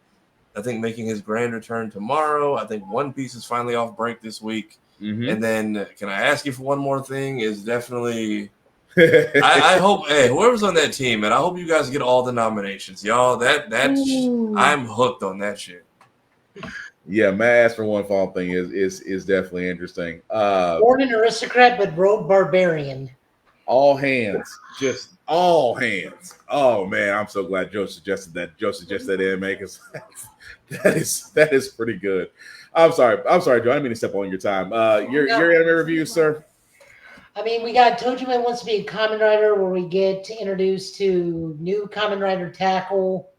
I think making his grand return tomorrow. I think One Piece is finally off break this week. And then, can I ask you for one more thing? Is definitely, I hope, hey, whoever's on that team, and I hope you guys get all the nominations, y'all. I'm hooked on that shit. Yeah, my Ask for One Fall thing is definitely interesting. Born an aristocrat, but rode barbarian. All hands, just all hands. Oh man, I'm so glad Joe suggested that anime, because that is pretty good. I'm sorry, Joe. I didn't mean to step on your time. Your anime review, sir. I mean, we got Tojima Wants to Be a Kamen Rider, where we get introduced to new Kamen Rider Tackle,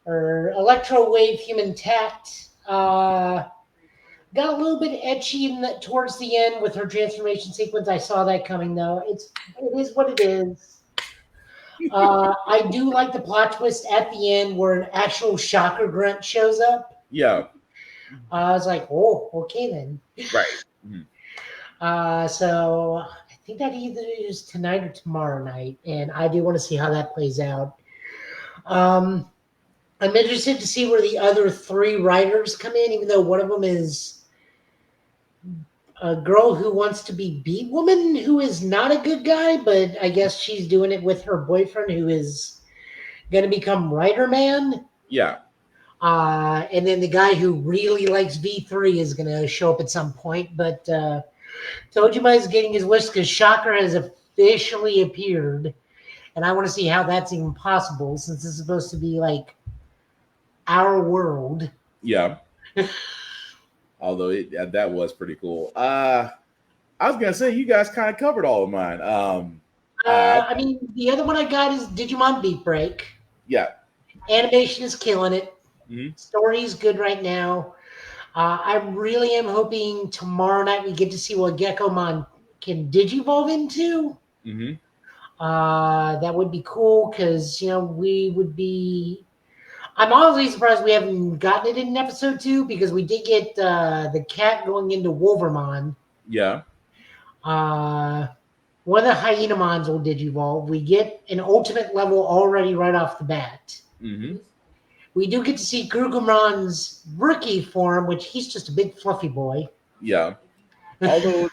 or Electro Wave Human Tact. Got a little bit etchy towards the end with her transformation sequence. I saw that coming, though. It is what it is. I do like the plot twist at the end where an actual Shocker Grunt shows up. Yeah. I was like, oh, okay then. Right. So I think that either is tonight or tomorrow night, and I do want to see how that plays out. I'm interested to see where the other 3 writers come in, even though one of them is a girl who wants to be Beat Woman, who is not a good guy, but I guess she's doing it with her boyfriend, who is going to become Writer Man. Yeah. And then the guy who really likes V3 is going to show up at some point, but Tojima is getting his wish because Shocker has officially appeared, and I want to see how that's even possible, since it's supposed to be like our world. Yeah. Although that was pretty cool. I was gonna say you guys kind of covered all of mine. I mean, the other one I got is Digimon Beat Break. Yeah. Animation is killing it. Story's good right now. I really am hoping tomorrow night we get to see what Gekomon can digivolve into. That would be cool, because we would be. I'm honestly surprised we haven't gotten it in episode 2, because we did get the cat going into Wolvermon. Yeah. One of the Hyenamons will digivolve. We get an ultimate level already right off the bat. We do get to see Gugumon's rookie form, which he's just a big fluffy boy. Yeah.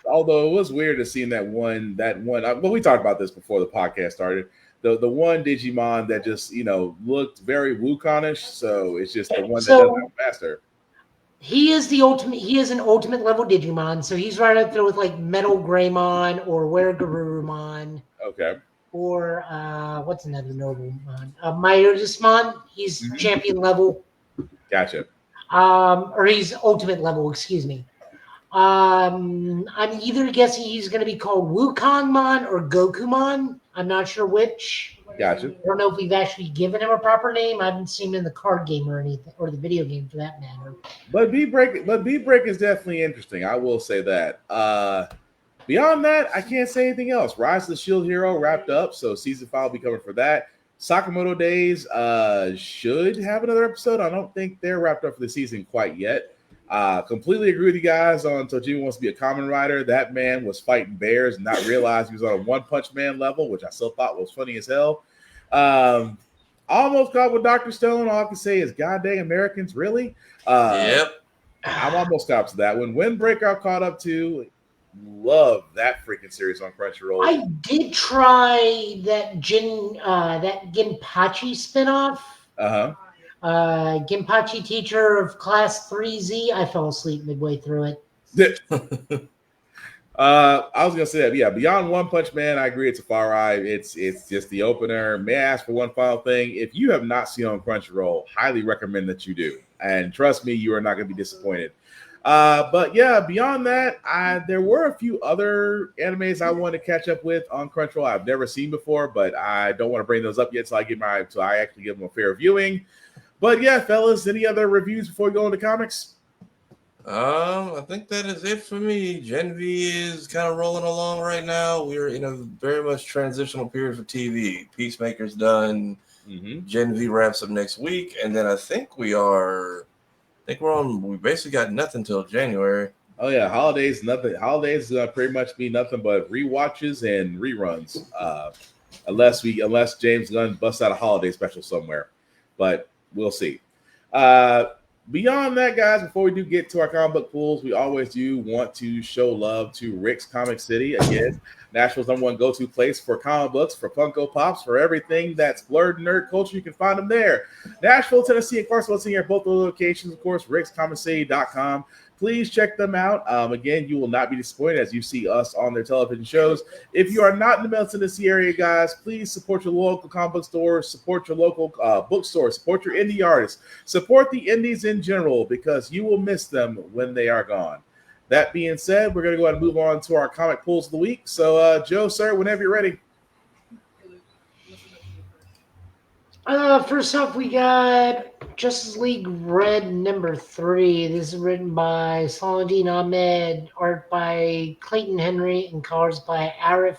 Although it was weird to see that one. Well, we talked about this before the podcast started. The one Digimon that just looked very Wukonish. So it's just the one that doesn't have master. He is the ultimate. He is an ultimate level Digimon, so he's right up there with like Metal Greymon or Weregarurumon. Okay. Or what's another Noblemon? Myosmon. He's champion level. Gotcha. Or he's ultimate level. Excuse me. I'm either guessing he's going to be called Wukongmon or Gokumon. I'm not sure which. Gotcha. I don't know if we've actually given him a proper name. I haven't seen him in the card game or anything, or the video game for that matter. But B-Break is definitely interesting. I will say that. Beyond that, I can't say anything else. Rise of the Shield Hero wrapped up, so season 5 will be coming for that. Sakamoto Days should have another episode. I don't think they're wrapped up for the season quite yet. Completely agree with you guys on Tojima wants to be a Kamen Rider. That man was fighting bears and not realize he was on a One Punch Man level, which I still thought was funny as hell. Almost caught with Dr. Stone. All I can say is, God dang Americans, really? Yep. I'm almost caught up to that one. Windbreaker I caught up to. Love that freaking series on Crunchyroll. I did try that Ginpachi spinoff. Ginpachi Teacher of Class 3Z. I fell asleep midway through it. I was gonna say that. Yeah, beyond One Punch Man, I agree. It's a far ride. It's just the opener. May I ask for one final thing? If you have not seen on Crunchyroll, highly recommend that you do. And trust me, you are not going to be disappointed. But yeah, beyond that, there were a few other animes I wanted to catch up with on Crunchyroll I've never seen before, but I don't want to bring those up yet, so I actually give them a fair viewing. But yeah, fellas, any other reviews before we go into comics? I think that is it for me. Gen V is kind of rolling along right now. We're in a very much transitional period for TV. Peacemaker's done. Gen V wraps up next week, and then I think we basically got nothing till January. Oh yeah, holidays, nothing. Holidays pretty much be nothing but rewatches and reruns. Unless James Gunn busts out a holiday special somewhere. But we'll see. Beyond that, guys, before we do get to our comic book pools, we always do want to show love to Rick's Comic City. Again, Nashville's #1 go-to place for comic books, for Funko Pops, for everything that's blurred nerd culture. You can find them there. Nashville, Tennessee, and Clarksville, Tennessee are both the locations. Of course, rickscomiccity.com. Please check them out. Again, you will not be disappointed as you see us on their television shows. If you are not in the Middle Tennessee area, guys, please support your local comic book store, support your local bookstore, support your indie artists, support the indies in general, because you will miss them when they are gone. That being said, we're going to go ahead and move on to our comic pulls of the week. So, Joe, sir, whenever you're ready. First off, we got Justice League Red #3. This is written by Saladin Ahmed, art by Clayton Henry, and colors by Arif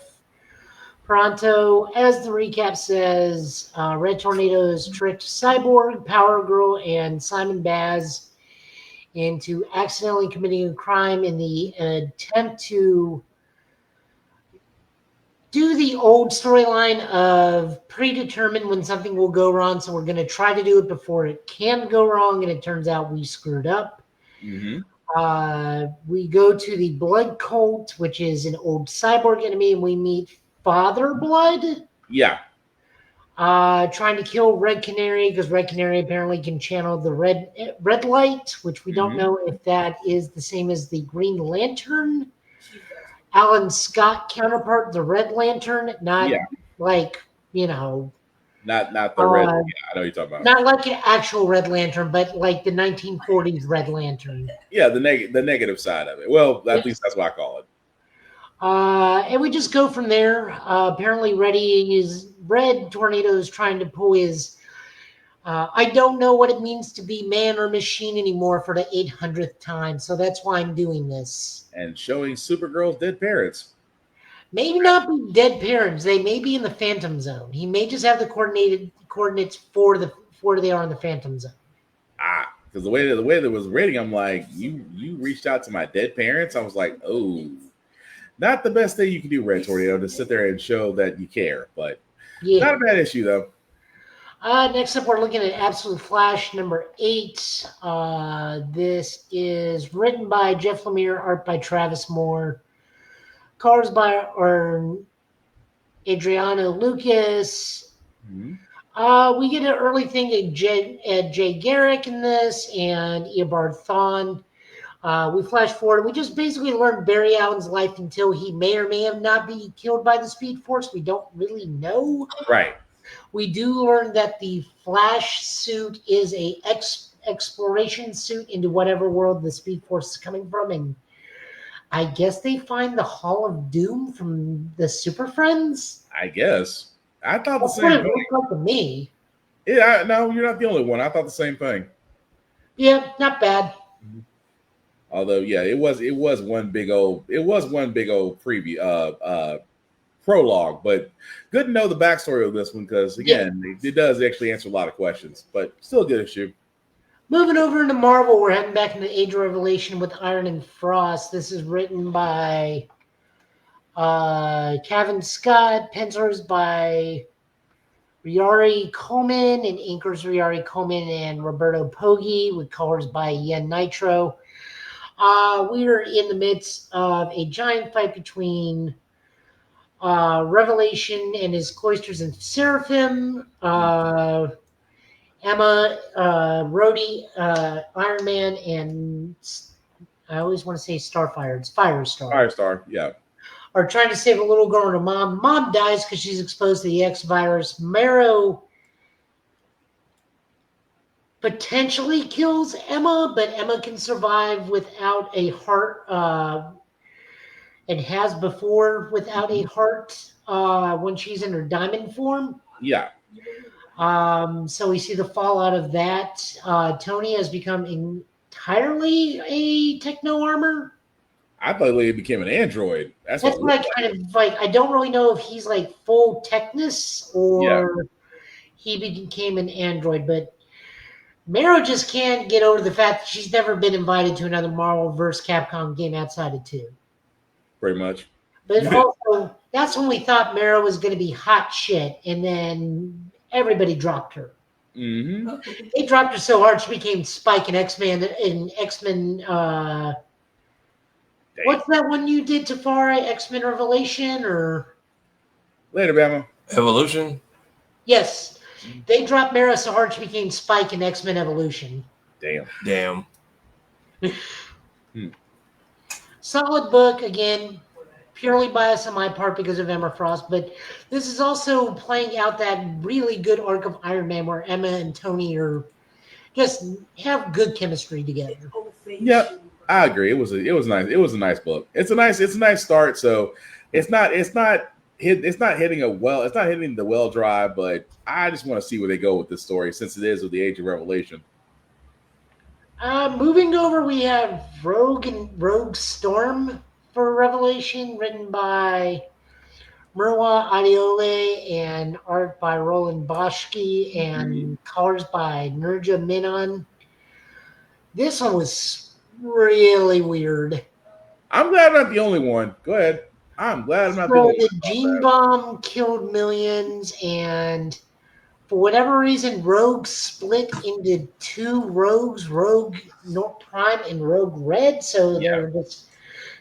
Pronto. As the recap says, Red Tornadoes tricked Cyborg, Power Girl, and Simon Baz into accidentally committing a crime in the attempt to do the old storyline of predetermine when something will go wrong, so we're going to try to do it before it can go wrong, and it turns out we screwed up. We go to the Blood Cult, which is an old cyborg enemy, and we meet Father Blood. Yeah. Trying to kill Red Canary, because Red Canary apparently can channel the red light, which we don't know if that is the same as the Green Lantern. Alan Scott counterpart, the Red Lantern, not like, not the red. I know what you're talking about. Not like an actual Red Lantern, but like the 1940s Red Lantern. Yeah, the negative side of it. Well, at least that's what I call it. And we just go from there. Apparently, Red Tornado is trying to pull his. I don't know what it means to be man or machine anymore for the 800th time, so that's why I'm doing this. And showing Supergirl's dead parents. Maybe not be dead parents. They may be in the Phantom Zone. He may just have the coordinates for they are in the Phantom Zone. Because the way that was rating, I'm like, you reached out to my dead parents. I was like, oh, not the best thing you can do, Red Tornado, to sit there and show that you care. But not a bad issue though. Next up, we're looking at Absolute Flash number 8. This is written by Jeff Lemire, art by Travis Moore, colors by Adriano Lucas. We get an early thing at Jay Garrick in this and Eobard Thawne. We flash forward. We just basically learn Barry Allen's life until he may or may have not be killed by the Speed Force. We don't really know. Right. We do learn that the Flash suit is a exploration suit into whatever world the Speed Force is coming from, and I guess they find the Hall of Doom from the Super Friends. I guess. I thought the That's same what it thing. looked like to me. Yeah, no, you're not the only one. I thought the same thing. Yeah, not bad. Although, yeah, it was one big old preview prologue, but good to know the backstory of this one because again, it does actually answer a lot of questions, but still a good issue. Moving over into Marvel, we're heading back into Age of Revelation with Iron and Frost. This is written by Kevin Scott, pencilers by Riari Coleman, and inkers Riari Coleman and Roberto Poggi, with colors by Yen Nitro. We are in the midst of a giant fight between Revelation and his cloisters and Seraphim. Emma, Rhodey, Iron Man, and I always want to say Starfire. It's Firestar. Firestar, yeah. Are trying to save a little girl and her mom. Mom dies because she's exposed to the X virus. Marrow potentially kills Emma, but Emma can survive without a heart, and has before without a heart when she's in her diamond form. Yeah. So we see the fallout of that. Tony has become entirely a techno armor. I thought he became an android. That's what I kind of like. I don't really know if he's like full techness or he became an android, but Marrow just can't get over the fact that she's never been invited to another Marvel vs. Capcom game outside of 2. Pretty much. But also, that's when we thought Marrow was going to be hot shit, and then everybody dropped her. Mm-hmm. They dropped her so hard she became Spike in X-Men. What's that one you did, Tafari? X-Men Revelation or later, Bama? Evolution. Yes, they dropped Mara so hard she became Spike in X-Men Evolution. Damn. Solid book again. Purely biased on my part because of Emma Frost, but this is also playing out that really good arc of Iron Man where Emma and Tony are just have good chemistry together. Yep, I agree. It was nice. It was a nice book. It's a nice start. So it's not hitting the well dry, but I just want to see where they go with this story since it is with the Age of Revelation. Moving over, we have Rogue Storm for Revelation, written by Murwa Adeole and art by Roland Boschke and colors by Nurja Minon. This one was really weird. I'm glad I'm not the only one. Go ahead. I'm glad I'm not the only one. The gene bomb killed millions, and for whatever reason, Rogue split into 2 rogues, Rogue North Prime and Rogue Red. So they're this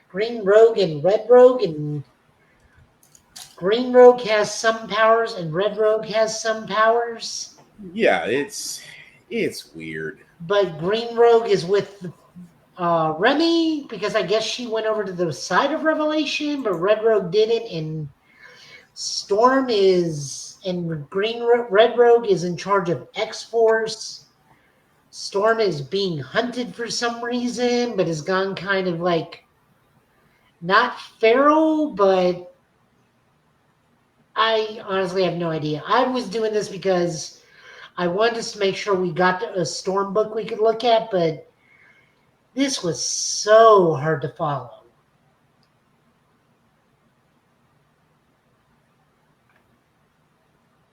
Green Rogue and Red Rogue, and Green Rogue has some powers and Red Rogue has some powers. Yeah, it's weird. But Green Rogue is with Remy because I guess she went over to the side of Revelation, but Red Rogue didn't, and Storm is and Red Rogue is in charge of X-Force. Storm is being hunted for some reason, but has gone kind of like not feral, but I honestly have no idea. I was doing this because I wanted us to make sure we got a Storm book we could look at, but this was so hard to follow.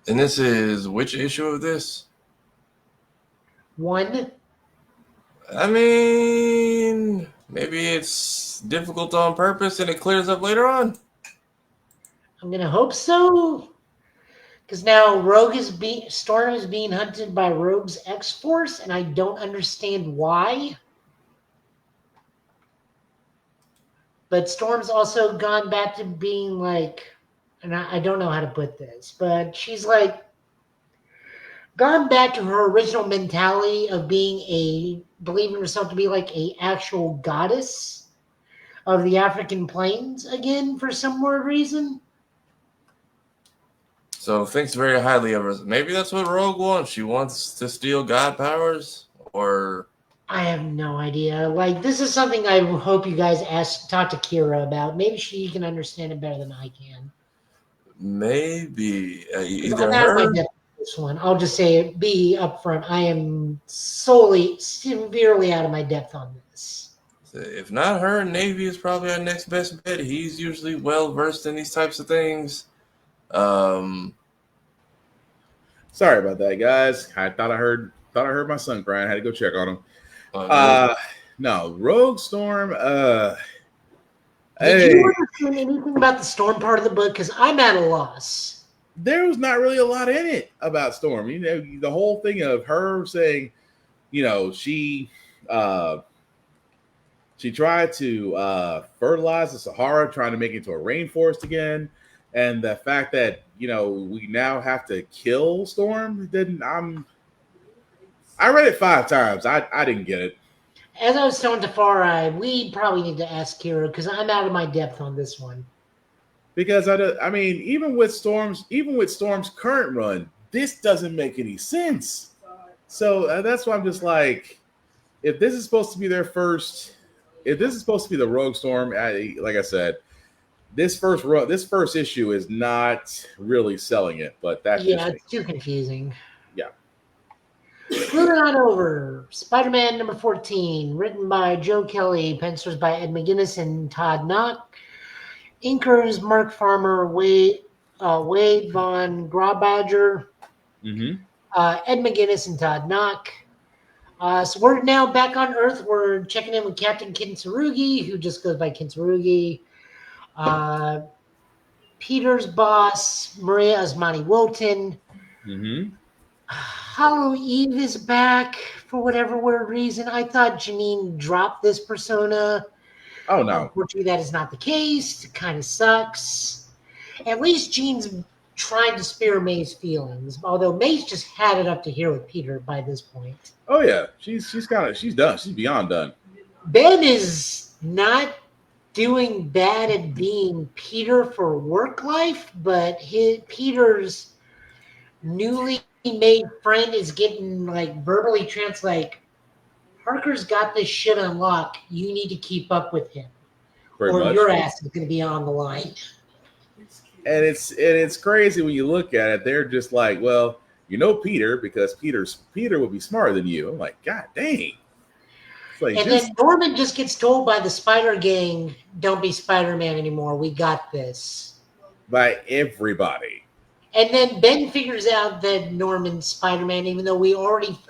And this is which issue of this? 1. I mean, maybe it's difficult on purpose and it clears up later on. I'm going to hope so. Because now Storm is being hunted by Rogue's X-Force, and I don't understand why. But Storm's also gone back to being like, and I don't know how to put this, but she's like gone back to her original mentality of believing herself to be like a actual goddess of the African plains again for some weird reason. So thinks very highly of her. Maybe that's what Rogue wants. She wants to steal God powers, or I have no idea. Like, this is something I hope you guys talk to Kira about. Maybe she can understand it better than I can. maybe either I'm out of my her. depth with this one. I'll just say it, be upfront. I am severely out of my depth on this. If not her, Navy is probably our next best bet. He's usually well versed in these types of things. Sorry about that, guys. I thought I heard my son crying. I had to go check on him. No, Rogue Storm. Did you understand anything about the Storm part of the book? Because I'm at a loss. There was not really a lot in it about Storm. You know, the whole thing of her saying, you know, she tried to fertilize the Sahara, trying to make it into a rainforest again, and the fact that, you know, we now have to kill Storm. I read it 5 times. I didn't get it. As I was telling Tafari, we probably need to ask Kira because I'm out of my depth on this one. Because I mean, even with Storm's current run, this doesn't make any sense. So that's why I'm just like, if this is supposed to be their first, if this is supposed to be the Rogue Storm, like I said, this first issue is not really selling it. But that's it's too confusing. Yeah. Moving on over, Spider-Man number 14, written by Joe Kelly, pencils by Ed McGuinness and Todd Knock, inkers Mark Farmer, Wade Von Graubadger, Ed McGuinness and Todd Knock. So we're now back on Earth. We're checking in with Captain Kintsurugi, who just goes by Kintsurugi. Peter's boss, Maria Asmani Wotan. Hollow Eve is back for whatever weird reason. I thought Janine dropped this persona. Oh, no. Unfortunately, that is not the case. It kind of sucks. At least Jean's trying to spare May's feelings, although May's just had it up to here with Peter by this point. Oh yeah, she's done. She's beyond done. Ben is not doing bad at being Peter for work life, but Peter's newly made friend is getting like verbally like, Parker's got this shit on lock. You need to keep up with him, or your ass is going to be on the line. And it's crazy when you look at it. They're just like, well, you know Peter because Peter would be smarter than you. I'm like, God dang. Like, and then Norman just gets told by the Spider Gang, "Don't be Spider-Man anymore. We got this." By everybody. And then Ben figures out that Norman's Spider-Man, even though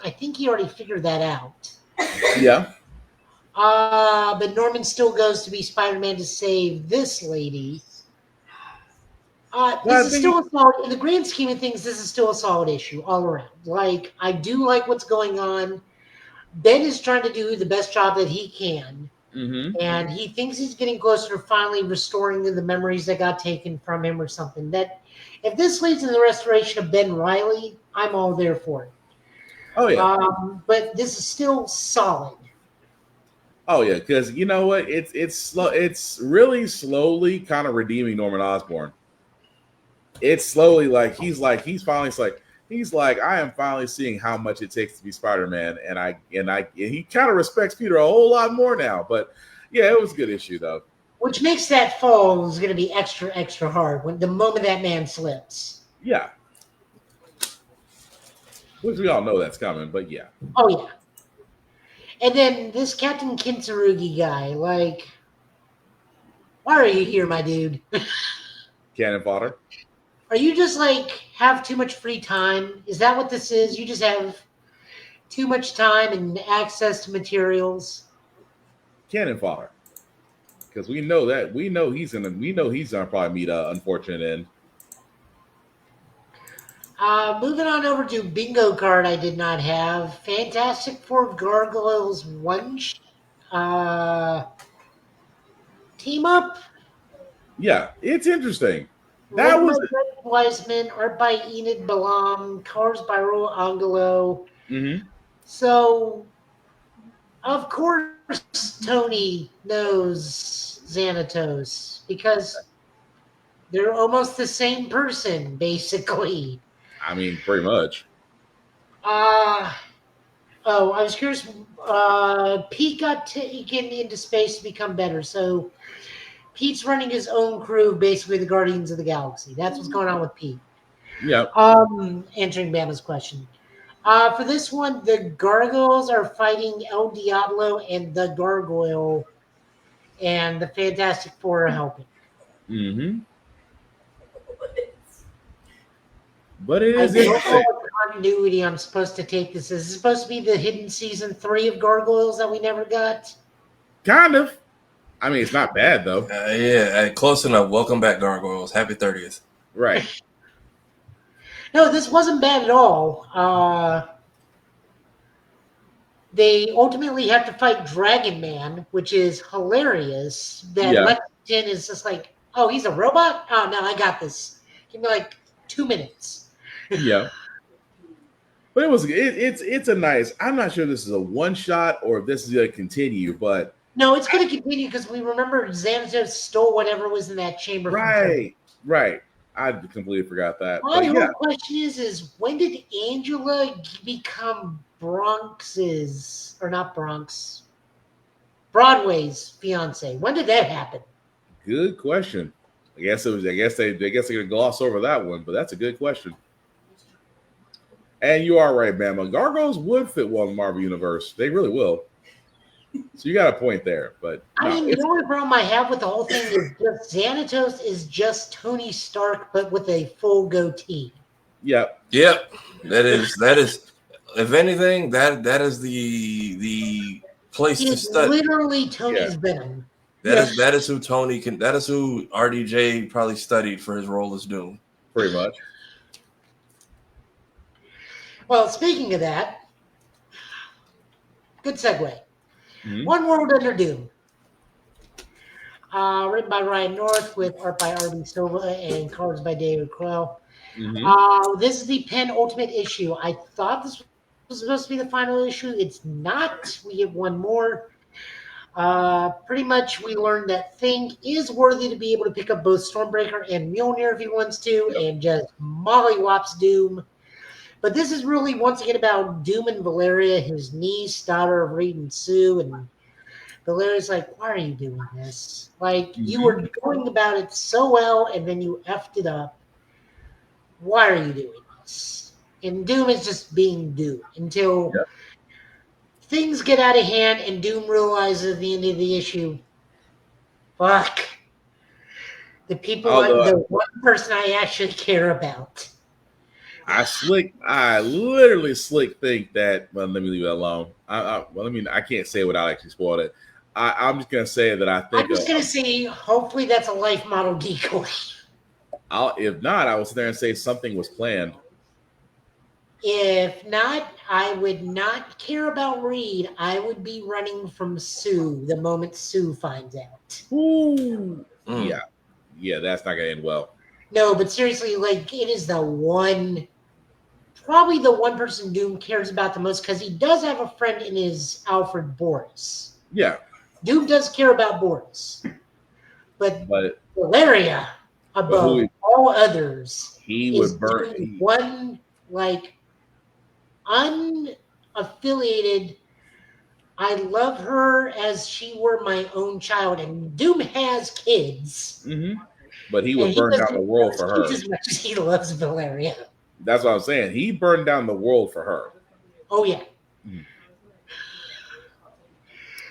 I think he already figured that out. Yeah. But Norman still goes to be Spider-Man to save this lady. This is still a solid, in the grand scheme of things, this is still a solid issue all around. Like, I do like what's going on. Ben is trying to do the best job that he can. And he thinks he's getting closer to finally restoring the memories that got taken from him or something. That if this leads to the restoration of Ben Reilly, I'm all there for it. Oh, yeah. But this is still solid. Oh, yeah, because you know what? It's really slowly kind of redeeming Norman Osborn. It's slowly like he's like I am finally seeing how much it takes to be Spider-Man, and he kind of respects Peter a whole lot more now. But yeah, it was a good issue though. Which makes that fall is going to be extra hard when the moment that man slips. Yeah, which we all know that's coming, but yeah. Oh yeah. And then this Captain Kintsurugi guy, like, why are you here, my dude? Cannon fodder. Are you just like have too much free time? Is that what this is? You just have too much time and access to materials? Cannon fodder. Because we know he's gonna probably meet an unfortunate end. Moving on over to bingo card I did not have. Fantastic Four Gargoyles team up. Yeah, it's interesting. That Written by was Greg Wiseman, art by Enid Balam, colors by Raul Angelo. So, of course, Tony knows Xanatos because they're almost the same person, basically. I mean, pretty much. I was curious. Pete got taken into space to become better, so Pete's running his own crew, basically the Guardians of the Galaxy. That's what's going on with Pete. Yep. Answering Bama's question. For this one, the Gargoyles are fighting El Diablo and the Gargoyle, and the Fantastic Four are helping. But it is I don't know interesting. what continuity I'm supposed to take this. Is this supposed to be the hidden season 3 of Gargoyles that we never got? Kind of. I mean, it's not bad though. Close enough. Welcome back, Gargoyles. Happy 30th. Right. No, this wasn't bad at all. They ultimately have to fight Dragon Man, which is hilarious. That Lexington is just like, oh, he's a robot? Oh, no, I got this. Give me like 2 minutes. Yeah. But it's a nice. I'm not sure if this is a one shot or if this is going to continue, but no, it's going to continue because we remember Xanatos stole whatever was in that chamber. Right. I completely forgot that. My whole question is when did Angela become Broadway's fiance? When did that happen? Good question. I guess they're gonna gloss over that one, but that's a good question. And you are right, Bama. Gargoyles would fit well in the Marvel Universe. They really will. So you got a point there. But I mean, the only problem I have with the whole thing is just Xanatos is just Tony Stark, but with a full goatee. Yep. That is. If anything, that is the place to study. Literally Tony's Venom. That is who Tony can. That is who RDJ probably studied for his role as Doom. Pretty much. Well, speaking of that, good segue. One World Under Doom. Written by Ryan North with art by R.B. Silva and colors by David Crowell. This is the penultimate issue. I thought this was supposed to be the final issue. It's not. We get one more. Pretty much we learned that Thing is worthy to be able to pick up both Stormbreaker and Mjolnir if he wants to, and just mollywops Doom. But this is really, once again, about Doom and Valeria, his niece, daughter of Reed and Sue. And Valeria's like, why are you doing this? Like, you were going about it so well, and then you effed it up. Why are you doing this? And Doom is just being Doom until things get out of hand and Doom realizes at the end of the issue, fuck, the people are the one person I actually care about. I literally think that. Well, let me leave it alone. I can't say it without actually spoiling it. I'm just gonna say that I think. I'm just gonna say, hopefully, that's a life model decoy. If not, I will sit there and say something was planned. If not, I would not care about Reed. I would be running from Sue the moment Sue finds out. Ooh. Yeah, that's not gonna end well. No, but seriously, like, it is probably the one person Doom cares about the most, because he does have a friend in his Alfred Boris. Yeah. Doom does care about Boris. But Valeria, above all others, he would burn one, like, unaffiliated. I love her as she were my own child, and Doom has kids. But he would burn down the world for her. As much as he loves Valeria. That's what I'm saying. He burned down the world for her. Oh, yeah.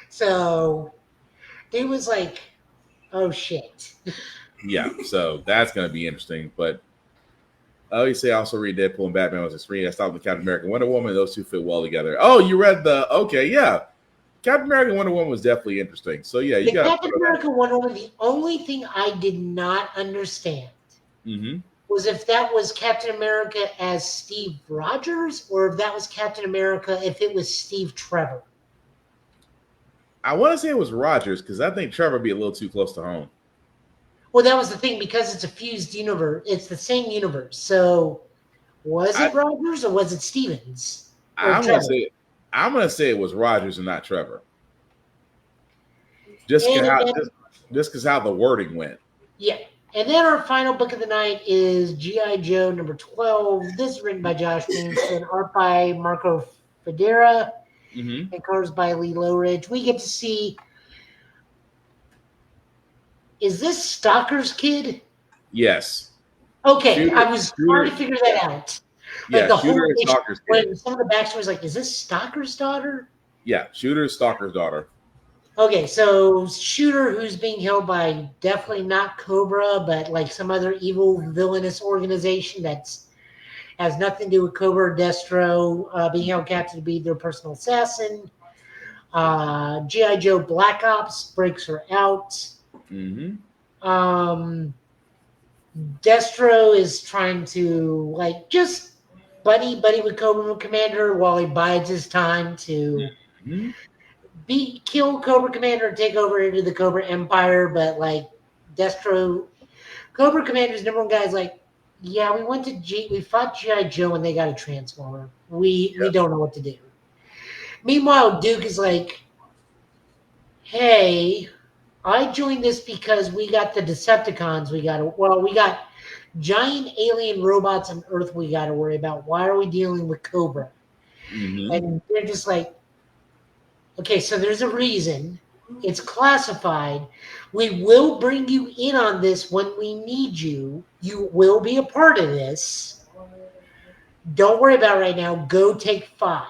So, it was like, oh, shit. Yeah, so that's going to be interesting. But you say also read Deadpool and Batman was a screen. I stopped with Captain America and Wonder Woman. Those two fit well together. Oh, you read Captain America and Wonder Woman was definitely interesting. So, yeah, you got Captain America Wonder Woman, the only thing I did not understand was if that was Captain America as Steve Rogers, or if that was Captain America if it was Steve Trevor. I want to say it was Rogers because I think Trevor would be a little too close to home. Well, that was the thing because it's a fused universe. It's the same universe. So, was it Rogers or was it Stevens? I'm gonna say it was Rogers and not Trevor. Just because how the wording went. Yeah. And then our final book of the night is G.I. Joe number 12. This is written by Josh Williamson, art by Marco Federa, and colors by Lee Lowridge. We get to see, is this Stalker's kid? Yes. Okay, Shooter, I was trying to figure that out. Like the Shooter whole is Stalker's kid. Some of the backstory was like, is this Stalker's daughter? Yeah, Shooter is Stalker's daughter. Okay, so Shooter, who's being held by definitely not Cobra, but like some other evil villainous organization that's has nothing to do with Cobra or Destro, being held captive to be their personal assassin. G.I. Joe Black Ops breaks her out. Destro is trying to like just buddy with Cobra Commander while he bides his time to kill Cobra Commander and take over into the Cobra Empire, but like Destro, Cobra Commander's number one guy is like, yeah, we fought G.I. Joe and they got a Transformer. We don't know what to do. Meanwhile, Duke is like, hey, I joined this because we got the Decepticons. We got giant alien robots on Earth we got to worry about. Why are we dealing with Cobra? And they're just like, okay, so there's a reason. It's classified. We will bring you in on this when we need you. You will be a part of this. Don't worry about it right now. Go take 5.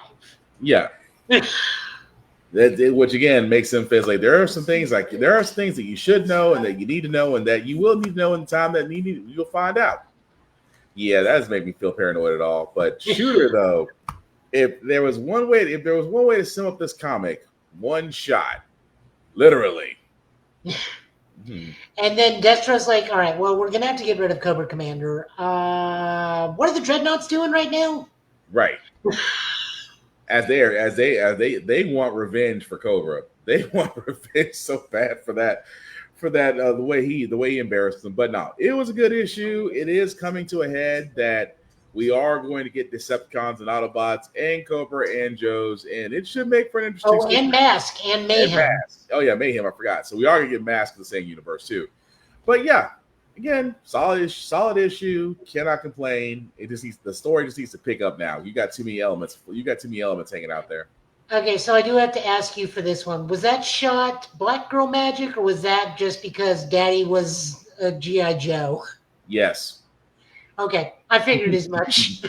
Yeah. Which again makes them feel like there are some things that you should know and that you need to know and that you will need to know in the time that you'll find out. Yeah, that doesn't make me feel paranoid at all. But Shooter though, if there was one way to sum up this comic, one shot, literally. And then Destro's like, all right, well, we're gonna have to get rid of Cobra Commander. What are the Dreadnoughts doing right now? Right. As they want revenge for Cobra. They want revenge so bad for that the way he embarrassed them. But no, it was a good issue. It is coming to a head that we are going to get Decepticons and Autobots and Cobra and Joes, and it should make for an interesting story. And Mask and Mayhem. Oh yeah, Mayhem, I forgot. So we are gonna get Mask in the same universe too. But yeah, again, solid issue. Cannot complain. The story just needs to pick up now. You got too many elements. Hanging out there. Okay, so I do have to ask you for this one. Was that shot Black Girl Magic, or was that just because Daddy was a G.I. Joe? Yes. Okay, I figured as much.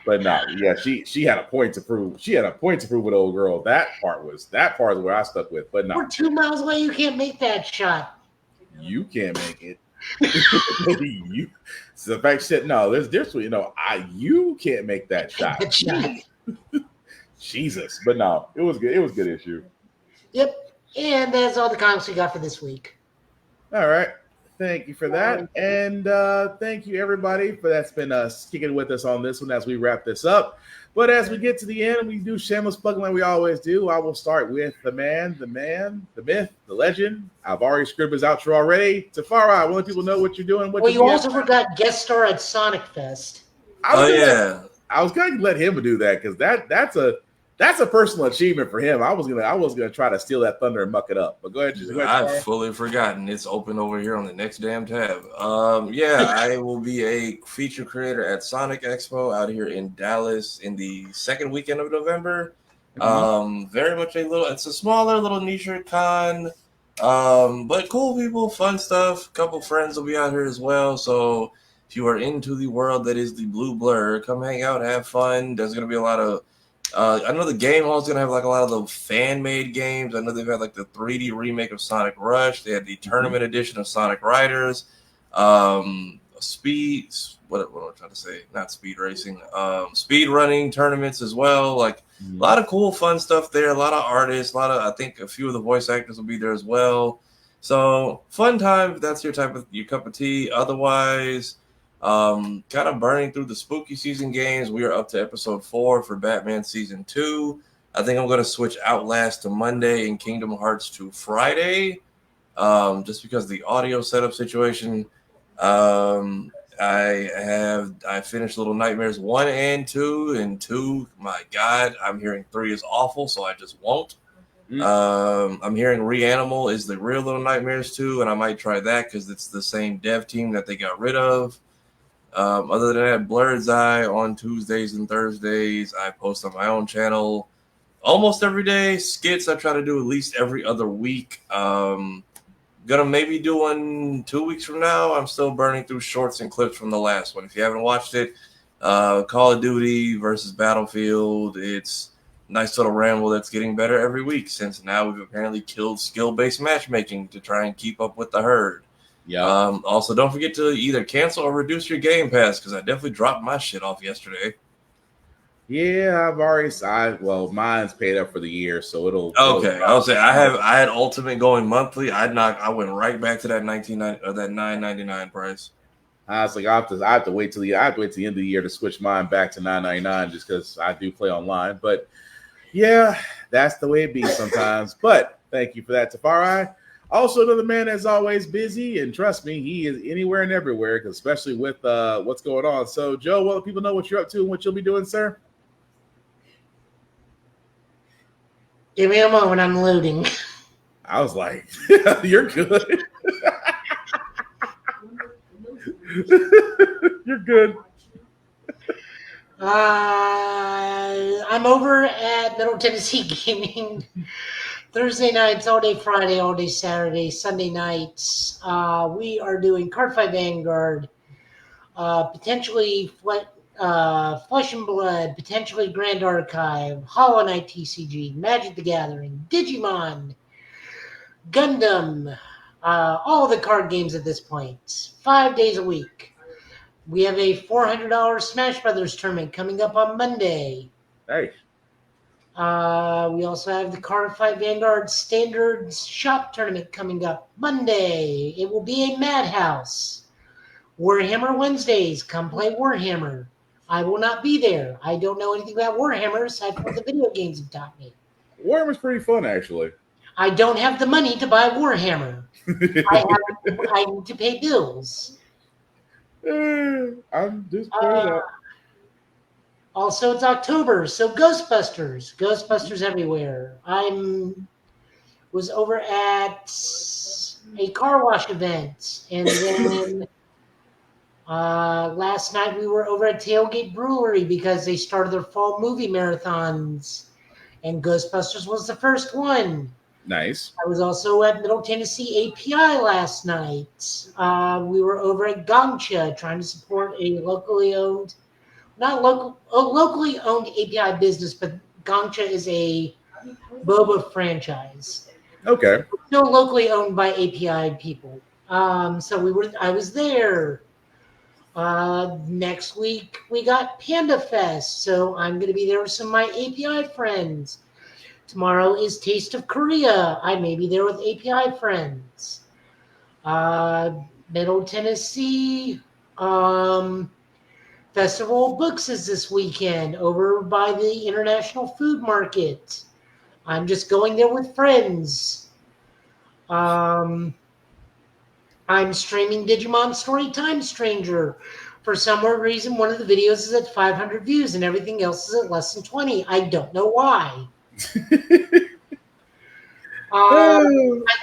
But no, yeah, she had a point to prove. She had a point to prove with old girl. That part is where I stuck with. But no, we're 2 miles away. You can't make that shot. You can't make it. So the fact said no, there's you can't make that shot. Jesus, but no, it was good. It was a good issue. Yep, and that's all the comics we got for this week. All right. Thank you for that. And thank you, everybody, for that's been kicking with us on this one as we wrap this up. But as we get to the end, we do shameless plugging like we always do. I will start with the man, the myth, the legend. I've already scribbled his outro already. Tafari, I want people to know what you're doing. You also forgot guest star at Sonic Fest. I was going to let him do that because that's a personal achievement for him. I was gonna try to steal that thunder and muck it up. But go ahead. I've fully forgotten. It's open over here on the next damn tab. I will be a feature creator at Sonic Expo out here in Dallas in the second weekend of November. Very much it's a smaller little niche con. But cool people, fun stuff. A couple friends will be out here as well. So if you are into the world that is the Blue Blur, come hang out, have fun. There's gonna be a lot of I know the game hall is going to have like a lot of the fan-made games. I know they've had like the 3D remake of Sonic Rush. They had the tournament edition of Sonic Riders. Speed, what am I trying to say? Not speed racing. Speed running tournaments as well. Like a lot of cool, fun stuff there. A lot of artists. I think a few of the voice actors will be there as well. So fun time if that's your cup of tea. Otherwise, kind of burning through the spooky season games. We are up to episode 4 for Batman season 2. I think I'm going to switch Outlast to Monday and Kingdom Hearts to Friday, just because the audio setup situation. I finished Little Nightmares 1 and 2, and 2, my God, I'm hearing 3 is awful, so I just won't. I'm hearing Reanimal is the real Little Nightmares 2, and I might try that because it's the same dev team that they got rid of. Other than that, Blurred's Eye on Tuesdays and Thursdays. I post on my own channel almost every day. Skits I try to do at least every other week. Gonna maybe do one 2 weeks from now. I'm still burning through shorts and clips from the last one. If you haven't watched it, Call of Duty versus Battlefield. It's a nice little ramble that's getting better every week since now we've apparently killed skill-based matchmaking to try and keep up with the herd. Yeah. Also, don't forget to either cancel or reduce your Game Pass because I definitely dropped my shit off yesterday. Yeah, mine's paid up for the year, so it'll. Okay, I'll say I had Ultimate going monthly. I went right back to that $9.99 price. I was like, I have to wait till the end of the year to switch mine back to $9.99 just because I do play online. But yeah, that's the way it be sometimes. But thank you for that, Tafari. Also, another man that's always busy, and trust me, he is anywhere and everywhere, especially with what's going on. So, Joe, well, people know what you're up to and what you'll be doing, sir. Give me a moment, I'm loading. I was like, you're good. You're good. I'm over at Middle Tennessee Gaming Thursday nights, all day Friday, all day Saturday, Sunday nights. We are doing Cardfight Vanguard, potentially Flesh and Blood, potentially Grand Archive, Hollow Knight TCG, Magic the Gathering, Digimon, Gundam, all the card games at this point, 5 days a week. We have a $400 Smash Brothers tournament coming up on Monday. Nice. We also have the Cardfight Vanguard Standards Shop tournament coming up Monday. It will be a madhouse. Warhammer Wednesdays. Come play Warhammer. I will not be there. I don't know anything about Warhammer aside from what the video games have taught me. Warhammer's pretty fun, actually. I don't have the money to buy Warhammer. I need to pay bills. I'm just playing that. Also, it's October, so Ghostbusters everywhere. Was over at a car wash event, and then last night we were over at Tailgate Brewery because they started their fall movie marathons, and Ghostbusters was the first one. Nice. I was also at Middle Tennessee API last night. We were over at Gongcha trying to support a locally owned API business, but Gongcha is a boba franchise. Okay. Still locally owned by API people. So I was there. Next week we got Panda Fest, so I'm going to be there with some of my API friends. Tomorrow is Taste of Korea. I may be there with API friends. Middle Tennessee Festival of Books is this weekend over by the International Food Market. I'm just going there with friends. I'm streaming Digimon Storytime Stranger. For some weird reason, one of the videos is at 500 views and everything else is at less than 20. I don't know why. I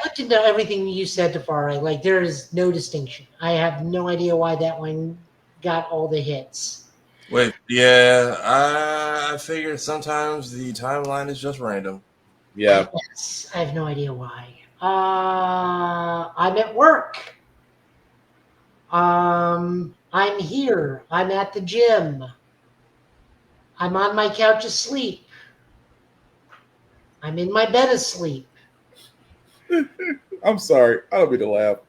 looked into everything you said, Tafari. Like, there is no distinction. I have no idea why that one got all the hits. Wait, yeah, I figured sometimes the timeline is just random. Yeah. Yes, I have no idea why. I'm at work. I'm here. I'm at the gym. I'm on my couch asleep. I'm in my bed asleep. I'm sorry. I don't mean to laugh.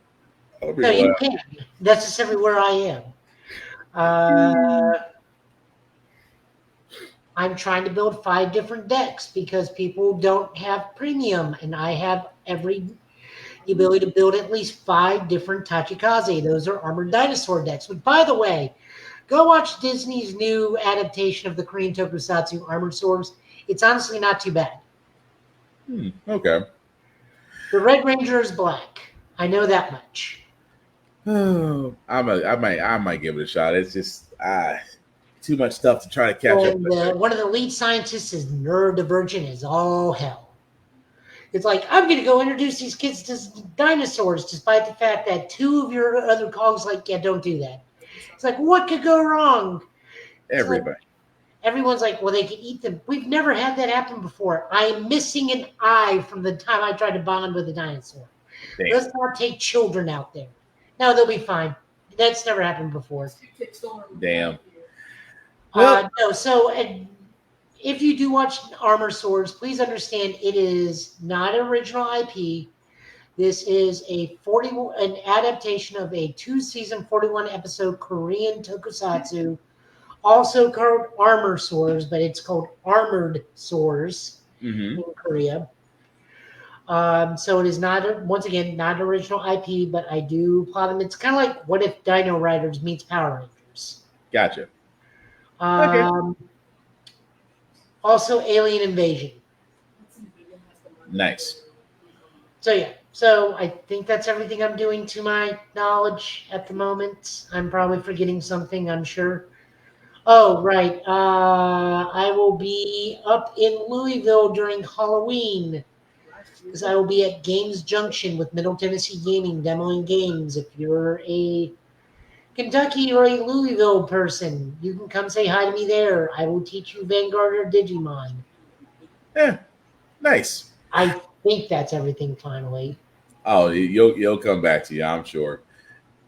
No, you can. That's just everywhere I am. I'm trying to build 5 different decks because people don't have premium, and I have every the ability to build at least 5 different Tachikaze. Those are armored dinosaur decks. But by the way, go watch Disney's new adaptation of the Korean tokusatsu Armored Swords. It's honestly not too bad. Okay. The Red Ranger is black. I know that much. I might give it a shot. It's just too much stuff to try to catch up with. One of the lead scientists is neurodivergent as all hell. It's like, I'm going to go introduce these kids to dinosaurs, despite the fact that 2 of your other colleagues like, yeah, don't do that. It's like, what could go wrong? Everybody. Like, everyone's like, well, they can eat them. We've never had that happen before. I am missing an eye from the time I tried to bond with a dinosaur. Damn. Let's not take children out there. No, they'll be fine. That's never happened before. Damn. No, so if you do watch Armor Swords, please understand it is not an original IP. This is an adaptation of a 2-season, 41-episode Korean tokusatsu, also called Armor Swords, but it's called Armored Swords in Korea. So it is not, once again, not an original IP, but I do applaud them. It's kind of like What If Dino Riders meets Power Rangers. Gotcha. Okay. Also, Alien Invasion. Nice. So yeah, so I think that's everything I'm doing to my knowledge at the moment. I'm probably forgetting something, I'm sure. Oh, right. I will be up in Louisville during Halloween because I will be at Games Junction with Middle Tennessee Gaming, demoing games. If you're a Kentucky or a Louisville person, you can come say hi to me there. I will teach you Vanguard or Digimon. Yeah, nice. I think that's everything finally. Oh, you'll come back to you, I'm sure.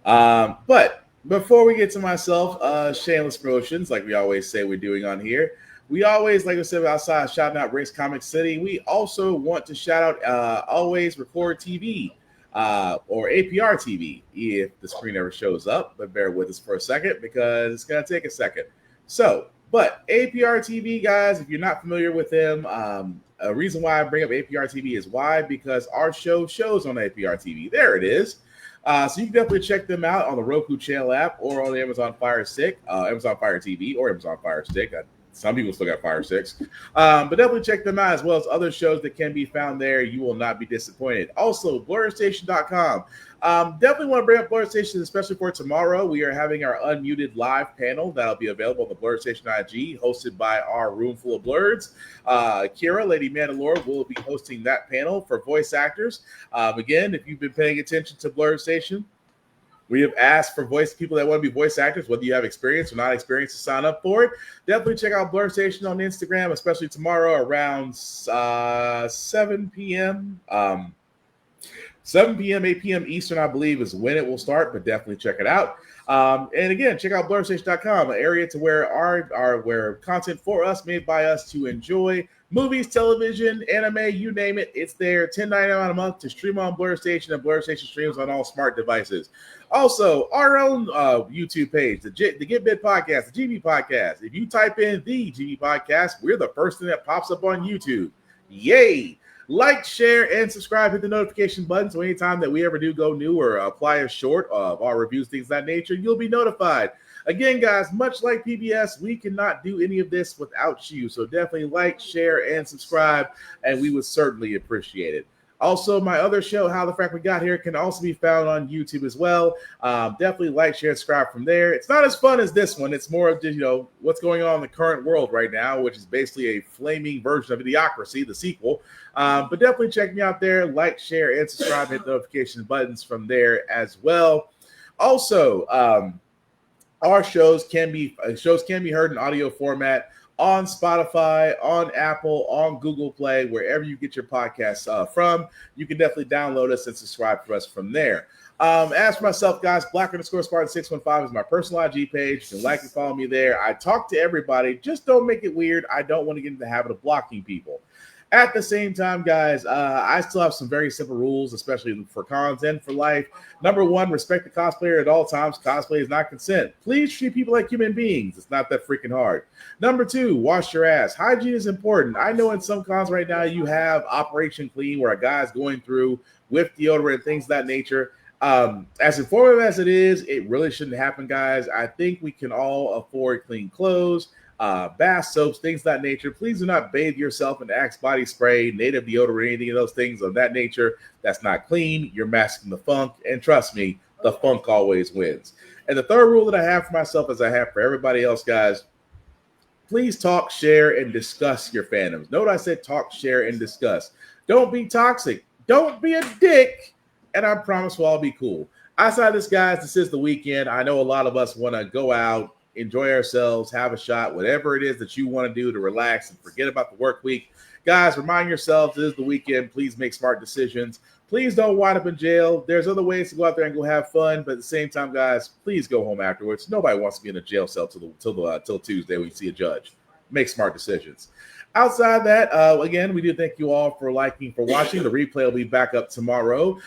But before we get to myself, shameless promotions, like we always say we're doing on here. We always, like I said, outside shouting out Race Comic City. We also want to shout out Always Record TV or APR TV if the screen ever shows up. But bear with us for a second because it's going to take a second. So, but APR TV, guys, if you're not familiar with them, a reason why I bring up APR TV is why? Because our show shows on APR TV. There it is. So you can definitely check them out on the Roku channel app or on the Amazon Fire Stick, Amazon Fire TV or Amazon Fire Stick. Some people still got Fire Sticks. But definitely check them out as well as other shows that can be found there. You will not be disappointed. Also, BlurStation.com. Definitely want to bring up Blur Station, especially for tomorrow. We are having our unmuted live panel that'll be available on the Blur Station IG, hosted by our room full of blurs. Kira, Lady Mandalore, will be hosting that panel for voice actors. Again, if you've been paying attention to Blur Station, we have asked for people that want to be voice actors, whether you have experience or not experience, to sign up for it. Definitely check out Blur Station on Instagram, especially tomorrow around 7 p.m. 7 p.m., 8 p.m. Eastern, I believe, is when it will start, but definitely check it out. And again, check out BlurStation.com, an area to where where content for us, made by us to enjoy. Movies, television, anime, you name it, it's there. $10.99 a month to stream on Blur Station, and Blur Station streams on all smart devices. Also, our own YouTube page, the Get Bit Podcast, the GB Podcast. If you type in the GB Podcast, we're the first thing that pops up on YouTube. Yay! Like, share, and subscribe. Hit the notification button so anytime that we ever do go new or apply a short of our reviews, things of that nature, you'll be notified. Again, guys, much like PBS, we cannot do any of this without you. So definitely like, share, and subscribe, and we would certainly appreciate it. Also, my other show, How the Frack We Got Here, can also be found on YouTube as well. Definitely like, share, and subscribe from there. It's not as fun as this one. It's more of just, what's going on in the current world right now, which is basically a flaming version of Idiocracy, the sequel. But definitely check me out there. Like, share, and subscribe. Hit the notification buttons from there as well. Also, our shows can be heard in audio format on Spotify, on Apple, on Google Play, wherever you get your podcasts from. You can definitely download us and subscribe to us from there. As for myself, guys, Black_Spartan615 is my personal IG page. You can like and follow me there. I talk to everybody. Just don't make it weird. I don't want to get into the habit of blocking people. At the same time, guys, I still have some very simple rules, especially for cons and for life. Number one, respect the cosplayer at all times. Cosplay is not consent. Please treat people like human beings. It's not that freaking hard. Number two, wash your ass. Hygiene is important. I know in some cons right now you have Operation Clean where a guy's going through with deodorant and things of that nature. As informative as it is, it really shouldn't happen, guys. I think we can all afford clean clothes, bath soaps, things of that nature. Please do not bathe yourself in Axe body spray, native deodorant, anything of those things of that nature. That's not clean. You're masking the funk. And trust me, the funk always wins. And the third rule that I have for myself, as I have for everybody else, guys, please talk, share, and discuss your fandoms. Note I said talk, share, and discuss. Don't be toxic. Don't be a dick. And I promise we'll all be cool. Outside this, guys, this is the weekend. I know a lot of us want to go out, enjoy ourselves, have a shot, whatever it is that you want to do to relax and forget about the work week. Guys, remind yourselves it is the weekend. Please make smart decisions. Please don't wind up in jail. There's other ways to go out there and go have fun, but at the same time, guys, please go home afterwards. Nobody wants to be in a jail cell till Tuesday when you see a judge. Make smart decisions. Outside that, again, we do thank you all for watching. The replay will be back up tomorrow.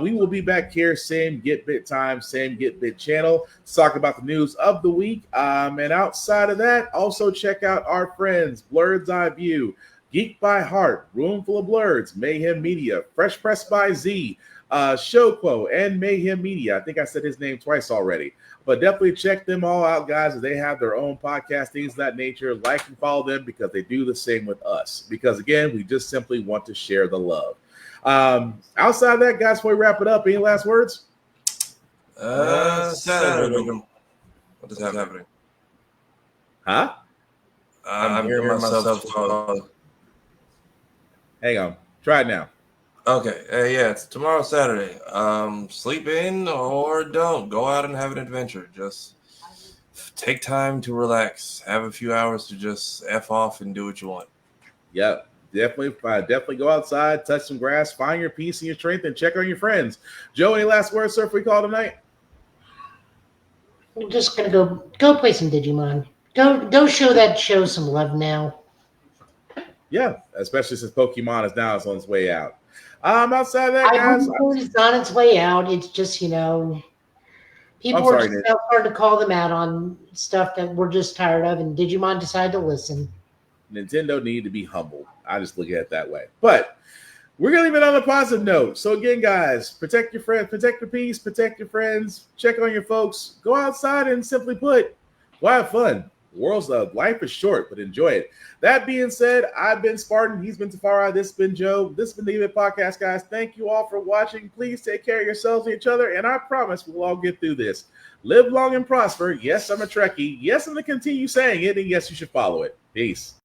We will be back here, same Get Bit time, same Get Bit channel, to talk about the news of the week. And outside of that, also check out our friends, Blurred's Eye View, Geek by Heart, Roomful of Blurs, Mayhem Media, Fresh Press by Z, Showquo, and Mayhem Media. I think I said his name twice already. But definitely check them all out, guys, as they have their own podcast, things of that nature. Like and follow them because they do the same with us. Because, again, we just simply want to share the love. Outside of that, guys, before we wrap it up, any last words? Saturday. What is happening? Huh? I'm hearing myself talk. Hang on. Try it now. Okay. Yeah, it's tomorrow, Saturday. Sleep in or don't. Go out and have an adventure. Just take time to relax. Have a few hours to just F off and do what you want. Yep. Definitely go outside, touch some grass, find your peace and your strength, and check on your friends. Joe, any last words, sir, if we call tonight? I'm just gonna go play some Digimon. Go show that show some love now. Yeah, especially since Pokemon is now on its way out. Outside of that, guys, It's on its way out. It's just, people are just now starting to call them out on stuff that we're just tired of, and Digimon decided to listen. Nintendo need to be humbled. I just look at it that way. But we're going to leave it on a positive note. So again, guys, protect your friends, protect your peace, protect your friends, check on your folks, go outside and simply put, go have fun. The world's life is short, but enjoy it. That being said, I've been Spartan. He's been Tafara. This has been Joe. This has been the Get Bit Podcast, guys. Thank you all for watching. Please take care of yourselves and each other, and I promise we'll all get through this. Live long and prosper. Yes, I'm a Trekkie. Yes, I'm going to continue saying it, and yes, you should follow it. Peace.